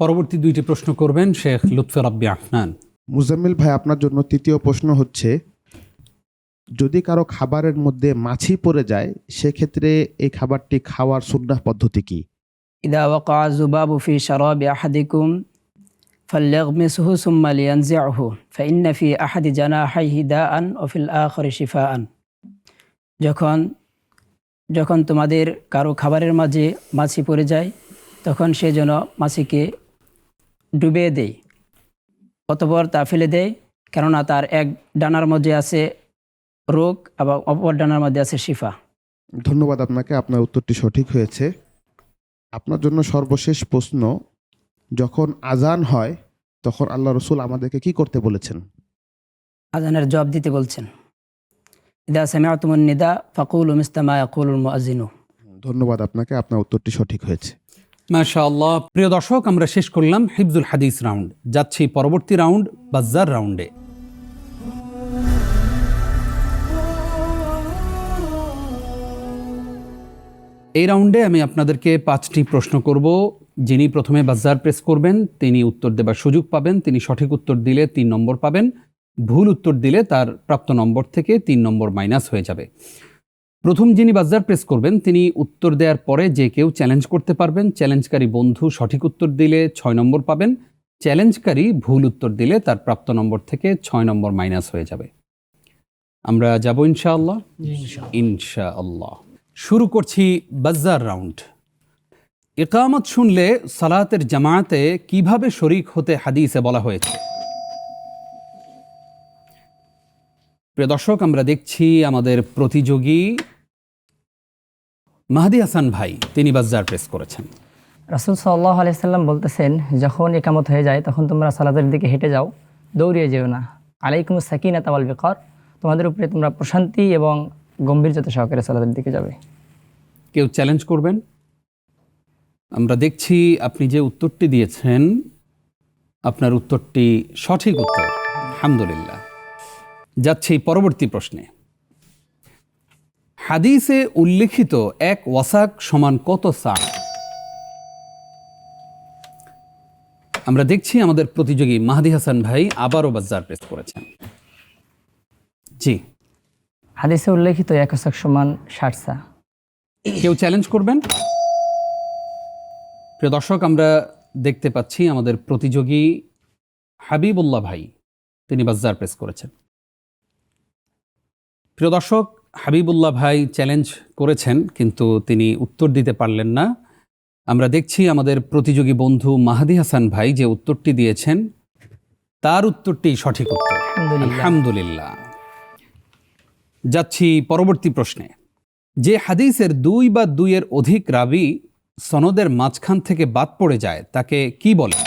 পরবর্তী দুইটি প্রশ্ন করবেন শেখ লুৎফর রব্বি আফনান। মুজাম্মিল ভাই, আপনার জন্য তৃতীয় প্রশ্ন হচ্ছে, যদি কারো খাবারের মধ্যে মাছি পড়ে যায় সেক্ষেত্রে এই খাবারটি খাওয়ার সুন্নাহ পদ্ধতি কি? إذا وقع الذباب في شراب أحدكم فليغمسه ثم لينزعه فإن في أحد جناحيه داء وفي الآخر شفاء। যখন তোমাদের কারো খাবারের মাঝে মাছি পড়ে যায় তখন সে যেন মাছিকে ডুবিয়ে দেয়, অতঃপর তা ফেলে দেয়, কেননা তার এক ডানার মধ্যে আছে রোগ এবং অপর ডানার মধ্যে আছে শিফা। ধন্যবাদ আপনাকে, আপনার উত্তরটি সঠিক হয়েছে। আপনার জন্য সর্বশেষ প্রশ্ন, যখন আজান হয় তখন আল্লাহ রসুল আমাদেরকে কি করতে বলেছেন? আজানের জবাব দিতে বলছেন, ইদা সামিআতুমুন নিদা ফাকুলু মিসলা মা ইয়াকুলুল মুআজ্জিনু। ধন্যবাদ আপনাকে, আপনার উত্তরটি সঠিক হয়েছে। মাশাআল্লাহ। প্রিয় দর্শক, আমরা শেষ করলাম হিফজুল হাদিস রাউন্ড। যাচ্ছি পরবর্তী রাউন্ড, বাজ্জার রাউন্ডে। এই রাউন্ডে আমি আপনাদেরকে 5টি প্রশ্ন করব। যিনি প্রথমে বাজ্জার প্রেস করবেন তিনি উত্তর দেবার সুযোগ পাবেন। তিনি সঠিক উত্তর দিলে 3 নম্বর পাবেন, ভুল উত্তর দিলে তার প্রাপ্ত নম্বর থেকে 3 নম্বর মাইনাস হয়ে যাবে। প্রথম যিনি বাজ্জার প্রেস করবেন তিনি উত্তর দেওয়ার পরে যে কেউ চ্যালেঞ্জ করতে পারবেন। চ্যালেঞ্জকারী বন্ধু সঠিক উত্তর দিলে 6 নম্বর পাবেন। চ্যালেঞ্জকারী ভুল উত্তর দিলে তার প্রাপ্ত নম্বর থেকে 6 নম্বর মাইনাস হয়ে যাবে। আমরা যাব ইনশাআল্লাহ? ইনশাআল্লাহ। শুরু করছি বাজ্জার রাউন্ড। ইকামত শুনলে সালাতের জামায়াতে কিভাবে শরীক হতে হাদিসে বলা হয়েছে? প্রিয় দর্শক, আমরা দেখছি আমাদের প্রতিযোগী মাহদি হাসান ভাই, তিনি বাজ্জার প্রেস করেছেন। রাসূল সাল্লাল্লাহু আলাইহি সাল্লাম বলতেছেন, যখন ইকামত হয়ে যায় তখন তোমরা সালাতের দিকে হেঁটে যাও, দৌড়িয়ে যেও না। আলাইকুমুস সাকিনাতা ওয়াল বিকার, তোমাদের উপরে তোমরা প্রশান্তি এবং গম্ভীর্যতা সহকারে সালাতের দিকে যাবে। কেউ চ্যালেঞ্জ করবেন? আমরা দেখছি আপনি যে উত্তরটি দিয়েছেন আপনার উত্তরটি সঠিক উত্তর, আলহামদুলিল্লাহ। যাচ্ছি পরবর্তী প্রশ্নে। হাদিসে উল্লেখিত এক ওয়াসাক সমান কত সা? আমরা দেখছি আমাদের প্রতিযোগী মাহদি হাসান ভাই আবারও বাজ্জার প্রেস করেছেন। জি, হাদিসে উল্লেখিত এক ওয়াসাক সমান 60 সা। কেউ চ্যালেঞ্জ করবেন? প্রিয় দর্শক, আমরা দেখতে পাচ্ছি আমাদের প্রতিযোগী হাবিবুল্লাহ ভাই, তিনি বাজ্জার প্রেস করেছেন। প্রিয় দর্শক, হাবিবুল্লাহ ভাই চ্যালেঞ্জ করেছেন কিন্তু তিনি উত্তর দিতে পারলেন না। আমরা দেখছি আমাদের প্রতিযোগী বন্ধু মাহদি হাসান ভাই যে উত্তরটি দিয়েছেন তার উত্তরটি সঠিক উত্তর, আলহামদুলিল্লাহ। যাচ্ছি পরবর্তী প্রশ্নে। যে হাদিসের 2 বা 2 এর অধিক রাবি সনদের মাঝখান থেকে বাদ পড়ে যায় তাকে কি বলে?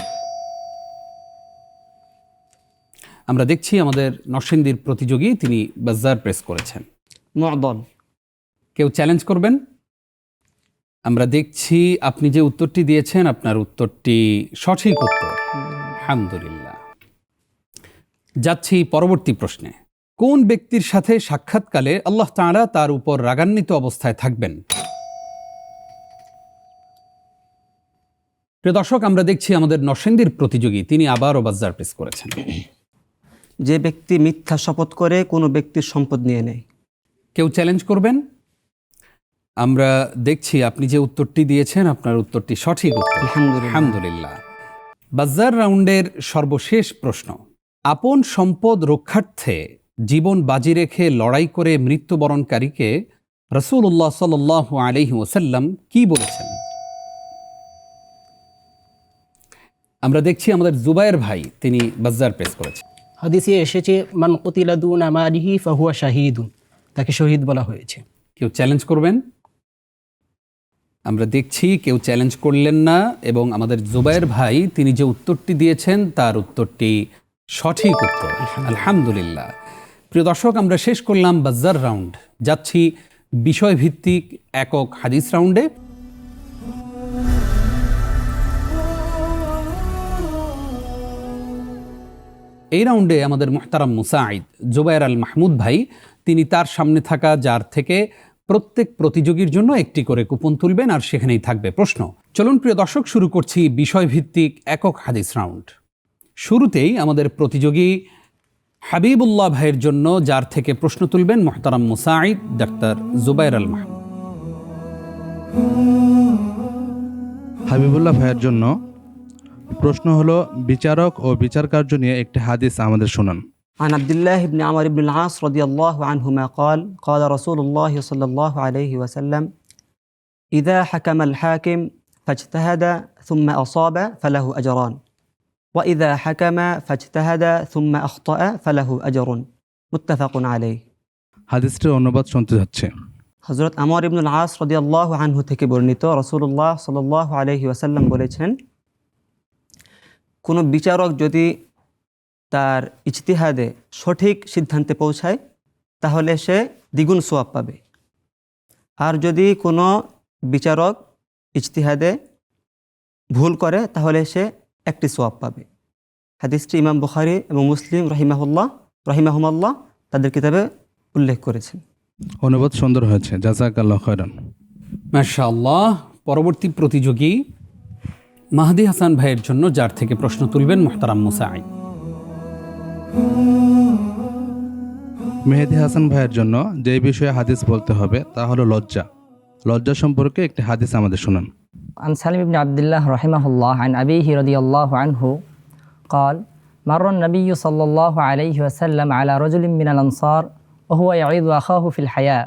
আমরা দেখছি আমাদের নরসিংদীর প্রতিযোগী তিনি বাজ্জার প্রেস করেছেন। মু'দল। কেউ চ্যালেঞ্জ করবেন? আমরা দেখছি আপনি যে উত্তরটি দিয়েছেন আপনার উত্তরটি সঠিক উত্তর, আলহামদুলিল্লাহ। যাচ্ছি পরবর্তী প্রশ্নে। কোন ব্যক্তির সাথে সাক্ষাৎকালে আল্লাহ তাআলা তার উপর রাগান্বিত অবস্থায় থাকবেন? প্রিয় দর্শক, আমরা দেখছি আমাদের নরসিংদীর প্রতিযোগী তিনি আবারও বাজ্জার প্রেস করেছেন। যে ব্যক্তি মিথ্যা শপথ করে কোনো ব্যক্তির সম্পদ নিয়ে নেয়। কেউ চ্যালেঞ্জ করবেন? আমরা দেখছি আপনি যে উত্তরটি দিয়েছেন আপনার উত্তরটি সঠিক উত্তর, আলহামদুলিল্লাহ। বাজ্জার রাউন্ডের সর্বশেষ প্রশ্ন। আপন সম্পদ রক্ষার্থে জীবন বাজি রেখে লড়াই করে মৃত্যুবরণকারীকে রাসূলুল্লাহ সাল্লাল্লাহু আলাইহি ওয়াসাল্লাম কি বলেছেন? আমরা দেখছি আমাদের জুবায়ের ভাই তিনি বাজ্জার প্রেস করেছেন। হাদিসে এসেছে, মান কুতিলা দুনা মালিহি ফাহুয়া শাহীদুন, তাকে শহীদ বলা হয়েছে। কেউ চ্যালেঞ্জ করবেন? আমরা দেখছি কেউ চ্যালেঞ্জ করলেন না এবং আমাদের জুবায়ের ভাই তিনি যে উত্তরটি দিয়েছেন তার উত্তরটি সঠিক উত্তর, আলহামদুলিল্লাহ। প্রিয় দর্শক, আমরা শেষ করলাম বাজ্জার রাউন্ড। যাচ্ছি বিষয়ভিত্তিক একক হাদিস রাউন্ডে। এই রাউন্ডে আমাদের মুহতারাম মুসাঈদ জুবায়ের আল মাহমুদ ভাই তিনি তার সামনে থাকা জার থেকে প্রত্যেক প্রতিযোগীর জন্য একটি করে কুপন তুলবেন আর সেখানেই থাকবে প্রশ্ন। চলুন প্রিয় দর্শক, শুরু করছি বিষয়ভিত্তিক একক হাদিস রাউন্ড। শুরুতেই আমাদের প্রতিযোগী হাবিবুল্লাহ ভাইয়ের জন্য, যার থেকে প্রশ্ন তুলবেন মুহতারাম মুসাঈদ ডাক্তার জুবায়ের আল মাহমুদ। হাবিবুল্লাহ ভাইয়ের জন্য প্রশ্ন হলো, বিচারক ও বিচার কার্য নিয়ে একটি হাদিস আমাদের শুনান। عن عبد الله بن عمرو بن العاص رضي الله عنهما قال قال رسول الله صلى الله عليه وسلم إذا حكم الحاكم فاجتهد ثم أصاب فله أجران وإذا حكم فاجتهد ثم أخطأ فله أجر متفق عليه। হাদিসটির অনুবাদ শুনতে যাচ্ছে। হযরত আমর ইবনুল আস রাদিয়াল্লাহু আনহু থেকে বর্ণিত, রাসূলুল্লাহ সাল্লাল্লাহু আলাইহি ওয়াসাল্লাম বলেছেন, কোনো বিচারক যদি তার ইজতিহাদে সঠিক সিদ্ধান্তে পৌঁছায় তাহলে সে দ্বিগুণ সওয়াব পাবে, আর যদি কোনো বিচারক ইজতিহাদে ভুল করে তাহলে সে একটি সওয়াব পাবে। হাদিসটি ইমাম বুখারী এবং মুসলিম রাহিমাহুমাল্লাহ তাদের কিতাবে উল্লেখ করেছেন। অনুবাদ সুন্দর হয়েছে, জাযাকাল্লাহু খায়রান। মাশাআল্লাহ। পরবর্তী প্রতিযোগী মাহদি হাসান ভাইয়ের জন্য, যার থেকে প্রশ্ন তুলবেন মুহতারাম মুসাঈদ। মেহেদী হাসান ভাইয়ের জন্য যে বিষয়ে হাদিস বলতে হবে তা হলো লজ্জা। লজ্জা সম্পর্কে একটি হাদিস আমাদের শুনান। عن سالم بن عبد الله رحمه الله عن أبيه رضي الله عنه قال مر النبي صلى الله عليه وسلم على رجل من الأنصار وهو يعيذ أخاه في الحياء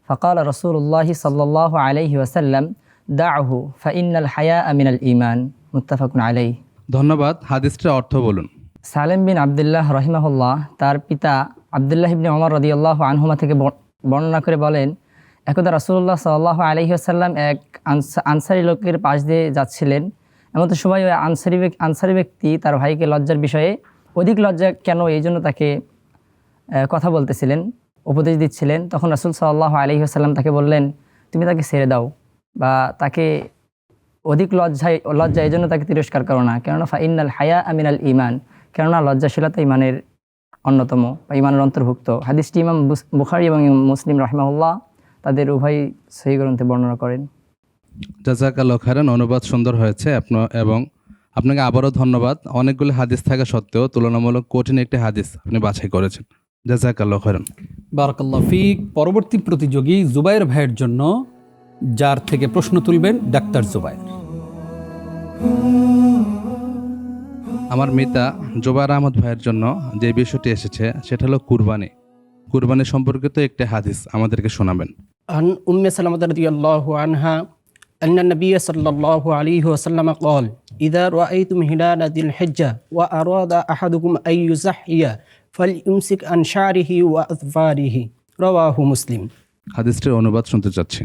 فقال رسول الله صلى الله عليه وسلم دعه فإن الحياء من الإيمان متفق عليه। ধন্যবাদ। হাদিসটির অর্থ বলুন। সালেম বিন আবদুল্লাহ রহিমাহুল্লাহ তার পিতা আবদুল্লাহ ইবনে ওমর রাদিয়াল্লাহু আনহুমা থেকে বর্ণনা করে বলেন, একদা রাসূলুল্লাহ সাল্লাল্লাহু আলাইহি ওয়াসাল্লাম এক আনসারী লোকের পাশ দিয়ে যাচ্ছিলেন। এমন সময় ওই আনসারী ব্যক্তি তার ভাইকে লজ্জার বিষয়ে অধিক লজ্জা কেন এই জন্য তাকে কথা বলতেছিলেন, উপদেশ দিচ্ছিলেন। তখন রাসূল সাল্লাল্লাহু আলাইহি ওয়াসাল্লাম তাকে বললেন, তুমি তাকে ছেড়ে দাও, বা তাকে অধিক লজ্জা এই জন্য তাকে তিরস্কার করো না, কেননা ফাইনাল হায়া আমিনাল ঈমান, কেননা লজ্জাশীলতা ঈমানের অন্যতম বা ঈমানের অন্তর্ভুক্ত। হাদিসটি ইমাম বুখারী এবং মুসলিম রাহিমাহুল্লাহ তাদের উভয় সহিহ গ্রন্থে বর্ণনা করেন। জাযাকাল্লাহু খায়রান। অনুবাদ সুন্দর হয়েছে এবং আপনাকে আবারও ধন্যবাদ। অনেকগুলো হাদিস থাকা সত্ত্বেও তুলনামূলক কঠিন একটি হাদিস আপনি বাছাই করেছেন। জাযাকাল্লাহু খায়রান। বারাকাল্লাহু ফিক। পরবর্তী প্রতিযোগী জুবায়ের ভাইয়ের জন্য, যার থেকে প্রশ্ন তুলবেন ডাক্তার জুবায়ের। আমার মিতা জুবায়ের আহমদ ভাইয়ের জন্য যে বিষয়টি এসেছে সেটা হলো কুরবানি। কুরবানি সম্পর্কিত একটি হাদিস আমাদেরকে শোনাবেন। عن أم سلمة رضي الله عنها أن النبي صلى الله عليه وسلم قال إذا رأيتم هلال ذي الحجة وأراد أحدكم أن يزحي فليمسك عن شعره وأظفاره رواه مسلم। হাদিসটির অনুবাদ শুনতে চাচ্ছি।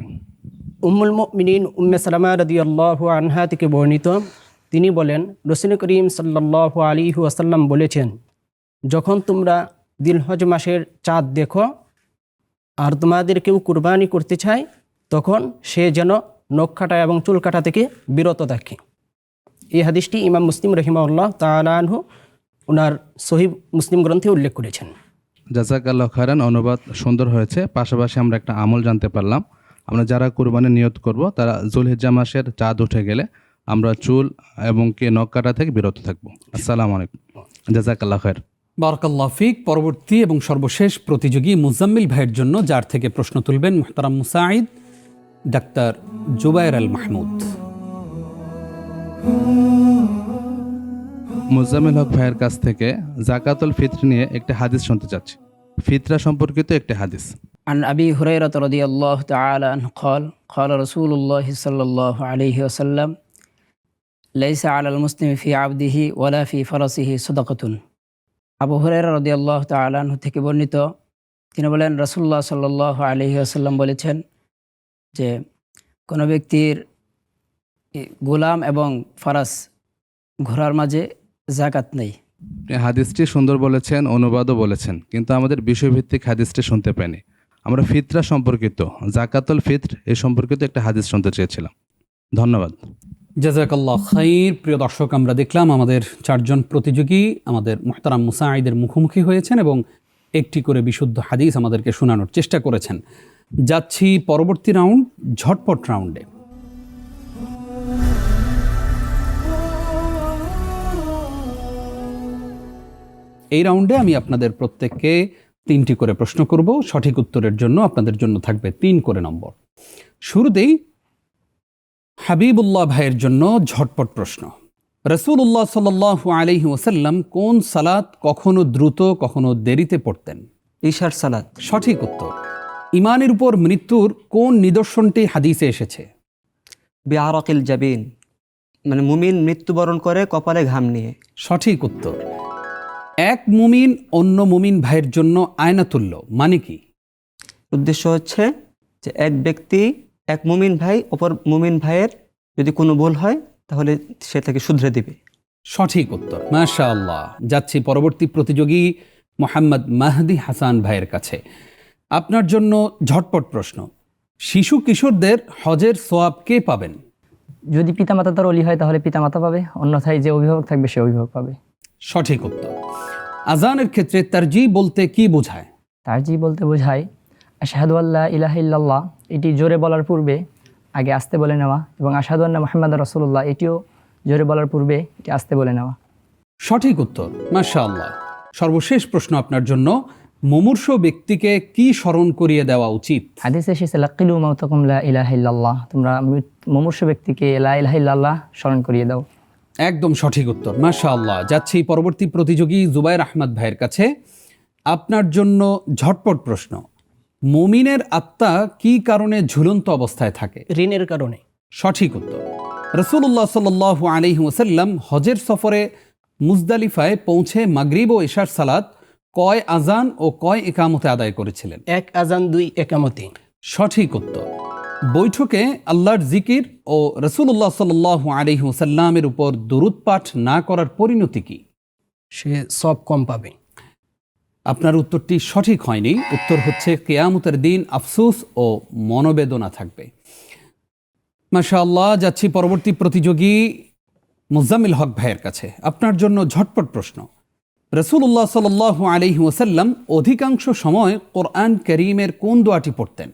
উম্মুল মুমিনিন উম্মে সালামা রাদিয়াল্লাহু আনহা থেকে বর্ণিত, তিনি বলেন, রাসূল করিম সাল্লাল্লাহু আলাইহি ওয়াসাল্লাম বলেছেন, যখন তোমরা দিলহজ মাসের চাঁদ দেখো আর তোমাদের কেউ কুরবানি করতে চায়, তখন সে যেন নখ কাটা এবং চুল কাটা থেকে বিরত থাকে। এই হাদিসটি ইমাম মুসলিম রাহিমাহুল্লাহ তাআলা আনহু ওনার সহিহ মুসলিম গ্রন্থে উল্লেখ করেছেন। জাযাকাল্লাহু খায়রান। অনুবাদ সুন্দর হয়েছে। পাশাপাশি আমরা একটা আমল জানতে পারলাম। আমরা যারা কুরবানি নিয়ত করব তারা যুলহিজ্জা মাসের চাঁদ উঠে গেলে আমরা চুল এবং নখ কাটা থেকে বিরত থাকবো। আসসালামু আলাইকুম। জাযাকাল্লাহু খায়র। বারাকাল্লাহু ফিক। পরবর্তী এবং সর্বশেষ প্রতিযোগী মুজাম্মিল ভাইয়ের জন্য, যার থেকে প্রশ্ন তুলবেন মুহতারাম মুসাঈদ ডাক্তার জুবায়ের আল মাহমুদ। মুজাম্মিল হক ভাইয়ের কাছ থেকে যাকাতুল ফিত্র নিয়ে একটি হাদিস শুনতে চাচ্ছি। ফিতরা সম্পর্কিত একটি হাদিস। عن أبي هريرة رضي الله تعالى عنه قال قال رسول الله صلى الله عليه وسلم ليس على المسلم في عبده ولا في فرسه صدقة। আবু হুরায়রা রাদিয়াল্লাহু তাআলা আনহু থেকে বর্ণিত, তিনি বলেন, রাসূলুল্লাহ সাল্লাল্লাহু আলাইহি ওয়াসাল্লাম বলেছেন যে কোনো ব্যক্তির গোলাম এবং ফারাস ঘোড়ার মাঝে যাকাত নেই। হাদিসটি সুন্দর বলেছেন, অনুবাদও বলেছেন, কিন্তু আমাদের বিষয়ভিত্তিক হাদিসটি শুনতে পাইনি। আমরা ফিতরা সম্পর্কিত, যাকাতুল ফিত্র এই সম্পর্কিত একটা হাদিস শুনতে চেয়েছিলাম। ধন্যবাদ। জাযাকাল্লাহু খাইর। প্রিয় দর্শক, আমরা দেখলাম আমাদের চারজন প্রতিযোগী আমাদের মুহতারাম মুসাঈদের মুখোমুখি হয়েছেন এবং একটি করে বিশুদ্ধ হাদিস আমাদেরকে শোনানোর চেষ্টা করেছেন। যাচ্ছি পরবর্তী রাউন্ড, ঝটপট রাউন্ডে। এই রাউন্ডে আমি আপনাদের প্রত্যেককে 3টি করে প্রশ্ন করব। সঠিক উত্তরের জন্য আপনাদের জন্য থাকবে 3 করে নম্বর। শুরুতেই হাবিবুল্লাহ ভাইয়ের জন্য ঝটপট প্রশ্ন। রাসূলুল্লাহ সাল্লাল্লাহু আলাইহি ওয়াসাল্লাম কোন সালাত কখনো দ্রুত কখনো দেরিতে পড়তেন? ঈশার সালাত। সঠিক উত্তর। ইমানের উপর মৃত্যুর কোন নিদর্শনটি হাদিসে এসেছে? বিআরাকিল জাবিন, মানে মুমিন মৃত্যুবরণ করে কপালে ঘাম নিয়ে। সঠিক উত্তর। এক মুমিন অন্য মুমিন ভাইয়ের জন্য আয়নাতুল্য মানে কি? উদ্দেশ্য হচ্ছে যে এক ব্যক্তি, এক মুমিন ভাই অপর মুমিন ভাইয়ের যদি কোনো ভুল হয় তাহলে সে তাকে শুধরে দিবে। সঠিক উত্তর, মাশাআল্লাহ। যাচ্ছি পরবর্তী প্রতিযোগী মোহাম্মদ মাহদি হাসান ভাইয়ের কাছে। আপনার জন্য ঝটপট প্রশ্ন। শিশু কিশোরদের হজের সওয়াব কে পাবেন? যদি পিতামাতা তার অলি হয় তাহলে পিতামাতা পাবে, অন্যথায় যে অভিভাবক থাকবে সে অভিভাবক পাবে। সঠিক উত্তর। আজানের ক্ষেত্রে তারজি বলতে কি বোঝায়? তারজি বলতে বোঝায় আশহাদু আল্লা ইলাহা ইল্লাল্লাহ, এটি জোরে বলার পূর্বে আগে আস্তে বলে নেওয়া, এবং আশহাদু আন্না মুহাম্মাদুর রাসূলুল্লাহ, এটিও জোরে বলার পূর্বে এটি আস্তে বলে নেওয়া। সঠিক উত্তর, মাশাআল্লাহ। সর্বশেষ প্রশ্ন আপনার জন্য। মুমূর্ষ ব্যক্তিকে কি স্মরণ করিয়ে দেওয়া উচিত? হাদিসে এসেছে লাকিলু মাউতাকুম লা ইলাহা ইল্লাল্লাহ, তোমরা মুমূর্ষ ব্যক্তিকে লা ইলাহা ইল্লাল্লাহ স্মরণ করিয়ে দাও। একদম সঠিক উত্তর, মাশাআল্লাহ। যাচ্ছি পরবর্তী প্রতিযোগী জুবাইর আহমদ ভাইয়ের কাছে। আপনার জন্য ঝটপট প্রশ্ন। মুমিনের আত্মা কি কারণে ঝুলন্ত অবস্থায় থাকে? ঋণের কারণে। সঠিক উত্তর। রাসূলুল্লাহ সাল্লাল্লাহু আলাইহি ওয়াসাল্লাম হজের সফরে মুজদালিফায় পৌঁছে মাগরিব ও ইশার সালাত কয় আজান ও কয় ইকামতে আদায় করেছিলেন? 1 আজান 2 একামতে। সঠিক উত্তর। বৈঠকে আল্লাহর জিকির ও রাসূলুল্লাহ সাল্লাল্লাহু আলাইহি ওয়াসাল্লামের উপর দরুদ পাঠ না করার পরিণতি কি? সে সব কম পাবে। আপনার উত্তরটি সঠিক হয়নি। উত্তর হচ্ছে কিয়ামতের দিন আফসোস ও মনোবেদনা থাকবে। মাশাআল্লাহ। যাচ্ছি পরবর্তী প্রতিযোগী মুজাম্মিল হক ভাইয়ের কাছে। আপনার জন্য ঝটপট প্রশ্ন। রাসূলুল্লাহ সাল্লাল্লাহু আলাইহি ওয়াসাল্লাম অধিকাংশ সময় কোরআন কারীমের কোন দোয়াটি পড়তেন?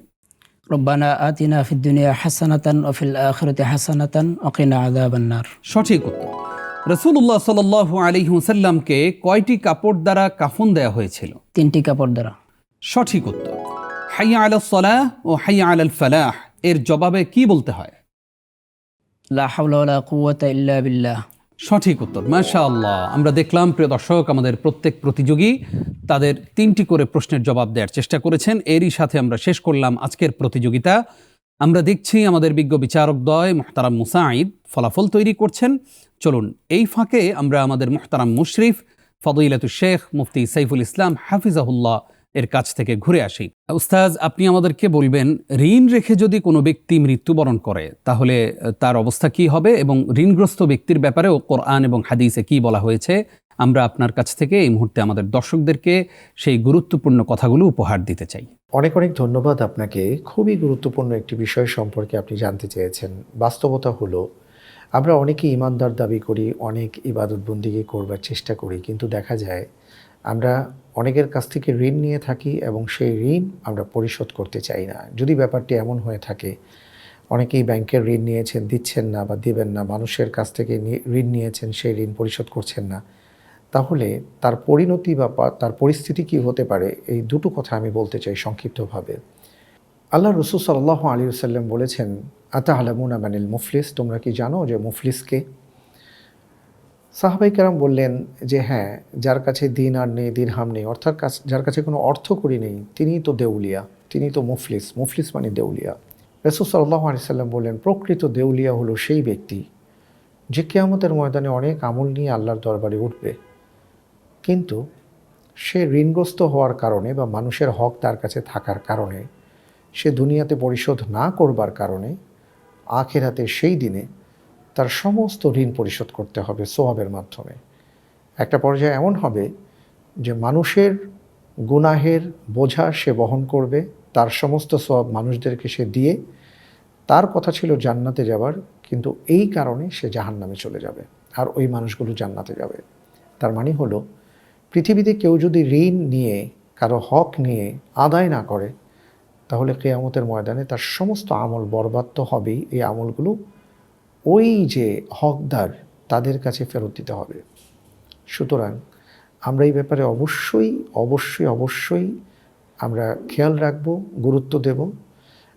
রব্বানা আতিনা ফিদ দুনিয়া হাসানাতান ওয়া ফিল আখিরাতি হাসানাতান ওয়া কিনা আযাবান নার। সঠিক উত্তর। রাসূলুল্লাহ সাল্লাল্লাহু আলাইহি ওয়াসাল্লামকে কয়টি কাপড় দ্বারা কাফন দেয়া হয়েছিল? 3টি কাপড় দ্বারা। সঠিক উত্তর। হাইয়া আলাস সালাহ ও হাইয়া আলাল ফালাহ এর জবাবে কি বলতে হয়? লা হাওলা ওয়ালা কুওয়াতা ইল্লা বিল্লাহ। সঠিক উত্তর, মাশাআল্লাহ। আমরা দেখলাম প্রিয় দর্শক, আমাদের প্রত্যেক প্রতিযোগী তাদের 3টি করে প্রশ্নের জবাব দেওয়ার চেষ্টা করেছেন। এরই সাথে আমরা শেষ করলাম আজকের প্রতিযোগিতা। আমরা দেখছি আমাদের বিজ্ঞ বিচারকদ্বয় মুহতারাম মুসাঈদ ফলাফল তৈরি করছেন। চলুন এই ফাঁকে আমরা আমাদের মুহতারাম মুশরিফ ফদিলাতুশ শেখ মুফতি সাইফুল ইসলাম হাফিজাহুল্লাহ এর কাছ থেকে ঘুরে আসি। উস্তাজ, আপনি আমাদেরকে বলবেন, ঋণ রেখে যদি কোনো ব্যক্তি মৃত্যুবরণ করে তাহলে তার অবস্থা কি হবে, এবং ঋণগ্রস্ত ব্যক্তির ব্যাপারেও কোরআন এবং হাদিসে কি বলা হয়েছে? আমরা আপনার কাছ থেকে এই মুহূর্তে আমাদের দর্শকদেরকে সেই গুরুত্বপূর্ণ কথাগুলো উপহার দিতে চাই। অনেক অনেক ধন্যবাদ আপনাকে। খুবই গুরুত্বপূর্ণ একটি বিষয় সম্পর্কে আপনি জানতে চেয়েছেন। বাস্তবতা হলো আমরা অনেকে ইমানদার দাবি করি, অনেক ইবাদত বন্দিগি করবার চেষ্টা করি, কিন্তু দেখা যায় আমরা অনেকের কাছ থেকে ঋণ নিয়ে থাকি এবং সেই ঋণ আমরা পরিশোধ করতে চাই না। যদি ব্যাপারটি এমন হয়ে থাকে, অনেকেই ব্যাংকের ঋণ নিয়েছেন, দিচ্ছেন না বা দিবেন না, মানুষের কাছ থেকে ঋণ নিয়েছেন, সেই ঋণ পরিশোধ করছেন না, তাহলে তার পরিণতি বা তার পরিস্থিতি কি হতে পারে, এই দুটো কথা আমি বলতে চাই সংক্ষিপ্তভাবে। আল্লাহ রাসূল সাল্লাল্লাহু আলাইহি ওয়াসাল্লাম বলেছেন, আতা'লামুনা মানিল মুফলিস, তোমরা কি জানো যে মুফলিসকে? সাহাবাই কেরাম বললেন যে হ্যাঁ, যার কাছে দিনার নেই, দিরহাম নেই, অর্থাৎ যার কাছে কোনো অর্থকড়ি নেই, তিনিই তো দেউলিয়া, তিনি তো মুফলিস। মুফলিস মানে দেউলিয়া। রাসূল সাল্লাল্লাহু আলাইহি ওয়াসাল্লাম বললেন, প্রকৃত দেউলিয়া হলো সেই ব্যক্তি যে কিয়ামতের ময়দানে অনেক আমল নিয়ে আল্লাহর দরবারে উঠবে, কিন্তু সে ঋণগ্রস্ত হওয়ার কারণে বা মানুষের হক তার কাছে থাকার কারণে, সে দুনিয়াতে পরিশোধ না করবার কারণে আখিরাতে সেই দিনে তার সমস্ত ঋণ পরিশোধ করতে হবে সওয়াবের মাধ্যমে। একটা পর্যায়ে এমন হবে যে মানুষের গুনাহের বোঝা সে বহন করবে, তার সমস্ত সওয়াব মানুষদেরকে সে দিয়ে, তার কথা ছিল জান্নাতে যাবার, কিন্তু এই কারণে সে জাহান্নামে চলে যাবে আর ওই মানুষগুলো জান্নাতে যাবে। তার মানে হলো, পৃথিবীতে কেউ যদি ঋণ নিয়ে কারো হক নিয়ে আদায় না করে, তাহলে কিয়ামতের ময়দানে তার সমস্ত আমল বরবাদ তো হবেই, এই আমলগুলো ওই যে হকদার তাদের কাছে ফেরত দিতে হবে। সুতরাং আমরা এই ব্যাপারে অবশ্যই অবশ্যই অবশ্যই আমরা খেয়াল রাখব, গুরুত্ব দেব।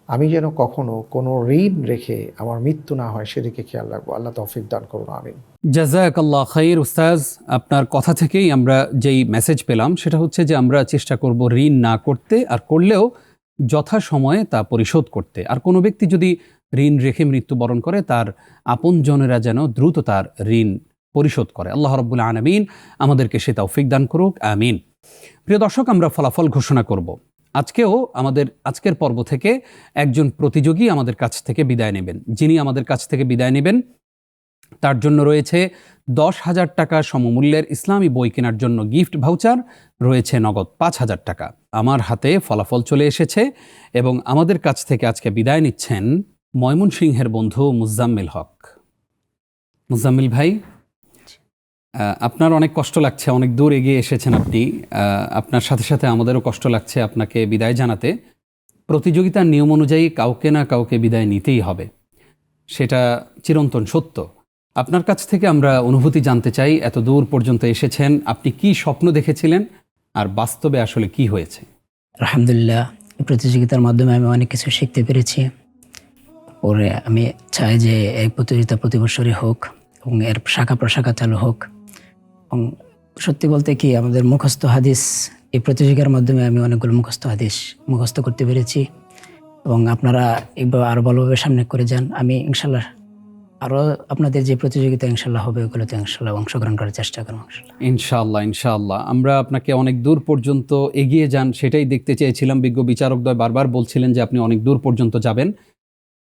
আমি যেন কখনো কোনো ঋণ রেখে আমার মৃত্যু না হয় সেদিকে খেয়াল রাখবো। আল্লাহ তৌফিক দান করুন, আমিন। জাযাকাল্লাহ খাইর উস্তাজ, আপনার কথা থেকেই আমরা যেই মেসেজ পেলাম সেটা হচ্ছে যে আমরা চেষ্টা করব ঋণ না করতে, আর করলেও যথাসময়ে তা পরিশোধ করতে। আর কোনো ব্যক্তি যদি ঋণ রেখে মৃত্যুবরণ করে তার আপনজনেরা যেন দ্রুত তার ঋণ পরিশোধ করে। আল্লাহ রাব্বুল আলামিন আমাদেরকে সে তৌফিক দান করুক, আমিন। প্রিয় দর্শক, আমরা ফলাফল ঘোষণা করব। আজকেও আমাদের আজকের পর্ব থেকে একজন প্রতিযোগী আমাদের কাছ থেকে বিদায় নেবেন। যিনি আমাদের কাছ থেকে বিদায় নেবেন তার জন্য রয়েছে 10,000 টাকা সমমূল্যের ইসলামী বই কেনার জন্য গিফট ভাউচার, রয়েছে নগদ 5,000 টাকা। আমার হাতে ফলাফল চলে এসেছে এবং আমাদের কাছ থেকে আজকে বিদায় নিচ্ছেন ময়মনসিংহের বন্ধু মুজাম্মিল হক। মুজাম্মিল ভাই, আপনার অনেক কষ্ট লাগছে, অনেক দূর এগিয়ে এসেছেন আপনি। আপনার সাথে সাথে আমাদেরও কষ্ট লাগছে আপনাকে বিদায় জানাতে। প্রতিযোগিতার নিয়ম অনুযায়ী কাউকে না কাউকে বিদায় নিতেই হবে, সেটা চিরন্তন সত্য। আপনার কাছ থেকে আমরা অনুভূতি জানতে চাই, এত দূর পর্যন্ত এসেছেন, আপনি কি স্বপ্ন দেখেছিলেন আর বাস্তবে আসলে কি হয়েছে? আলহামদুলিল্লাহ, এই প্রতিযোগিতার মাধ্যমে আমি অনেক কিছু শিখতে পেরেছি। পরে আমি চাই যে এই প্রতিযোগিতা প্রতি বছরই হোক এবং এর শাখা প্রশাখা চালু হোক। এবং সত্যি বলতে কি, আমাদের মুখস্থ হাদিস, এই প্রতিযোগিতার মাধ্যমে আমি অনেকগুলো মুখস্থ হাদিস মুখস্থ করতে পেরেছি এবং আপনারা এবার আরও ভালোভাবে সামনে করে যান। আমি ইনশাল্লাহ আরও আপনাদের যে প্রতিযোগিতা ইনশাল্লাহ হবে ওগুলোতে ইনশাল্লাহ অংশগ্রহণ করার চেষ্টা করব। ইনশাআল্লাহ ইনশাআল্লাহ। আমরা আপনাকে অনেক দূর পর্যন্ত এগিয়ে যান সেটাই দেখতে চেয়েছিলাম। বিজ্ঞ বিচারকদ্বয় বারবার বলছিলেন যে আপনি অনেক দূর পর্যন্ত যাবেন।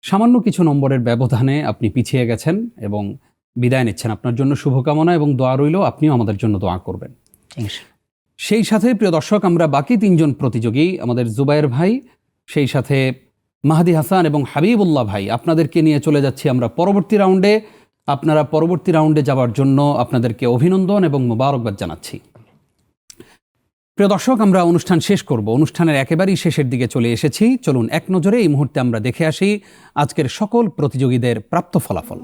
সামান্য কিছু নম্বরের ব্যবধানে আপনি পিছিয়ে গেছেন এবং বিদায় নিচ্ছেন। আপনার জন্য শুভকামনা এবং দোয়া রইল, আপনিও আমাদের জন্য দোয়া করবেন। সেই সাথে প্রিয় দর্শক, আমরা বাকি 3 জন প্রতিযোগী, আমাদের জুবায়ের ভাই, সেই সাথে মাহাদি হাসান এবং হাবিবুল্লাহ ভাই, আপনাদেরকে নিয়ে চলে যাচ্ছি আমরা পরবর্তী রাউন্ডে। আপনারা পরবর্তী রাউন্ডে যাওয়ার জন্য আপনাদেরকে অভিনন্দন এবং মোবারকবাদ জানাচ্ছি। প্রিয় দর্শক, আমরা অনুষ্ঠান শেষ করব। অনুষ্ঠানের একেবারেই শেষের দিকে চলে এসেছি। চলুন এক নজরে এই মুহূর্তে আমরা দেখে আসি আজকের সকল প্রতিযোগীদের প্রাপ্ত ফলাফল।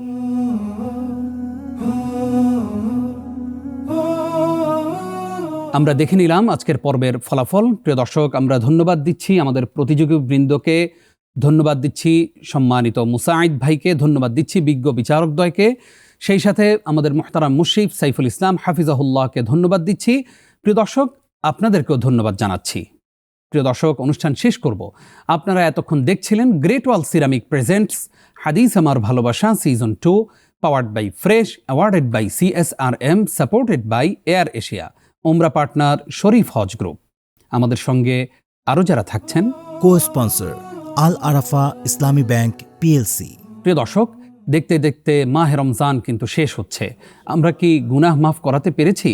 আমরা দেখে নিলাম আজকের পর্বের ফলাফল। প্রিয় দর্শক, আমরা ধন্যবাদ দিচ্ছি আমাদের প্রতিযোগী বৃন্দকে, ধন্যবাদ দিচ্ছি সম্মানিত মুসাঈদ ভাইকে, ধন্যবাদ দিচ্ছি বিজ্ঞ বিচারকদ্বয়কে, সেই সাথে আমাদের মুহতারাম মুশরিফ সাইফুল ইসলাম হাফিজাহুল্লাহকে ধন্যবাদ দিচ্ছি। প্রিয় দর্শক, আপনাদেরকেও ধন্যবাদ জানাচ্ছি। প্রিয় দর্শক, অনুষ্ঠান শেষ করব। আপনারা এতক্ষণ দেখছিলেন great wall ceramic presents Hadis Amar Bhalobasa season 2, powered by fresh, awarded by CSRM, supported by air Asia, ওমরা পার্টনার শরীফ হজ গ্রুপ। আমাদের সঙ্গে আরও যারা থাকছেন, কো স্পন্সর আল আরাফা ইসলামী ব্যাংক PLC। প্রিয় দর্শক, দেখতে দেখতে মাহে রমজান কিন্তু শেষ হচ্ছে। আমরা কি গুনাহ মাফ করাতে পেরেছি?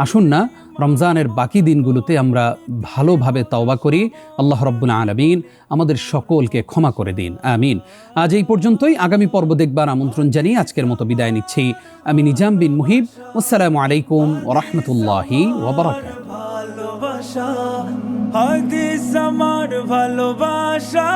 আসুন না রমজানের বাকি দিনগুলোতে আমরা ভালোভাবে তওবা করি। আল্লাহ রাব্বুল আলামিন আমাদের সকলকে ক্ষমা করে দিন, আমিন। আজ এই পর্যন্তই। আগামী পর্ব দেখবার আমন্ত্রণ জানিয়ে আজকের মতো বিদায় নিচ্ছি। আমি নিজাম বিন মুহিব। আসসালামু আলাইকুম ওয়া রাহমাতুল্লাহি ওয়া বারাকাতুহু। ভালোবাসা হাদিস আমার ভালোবাসা।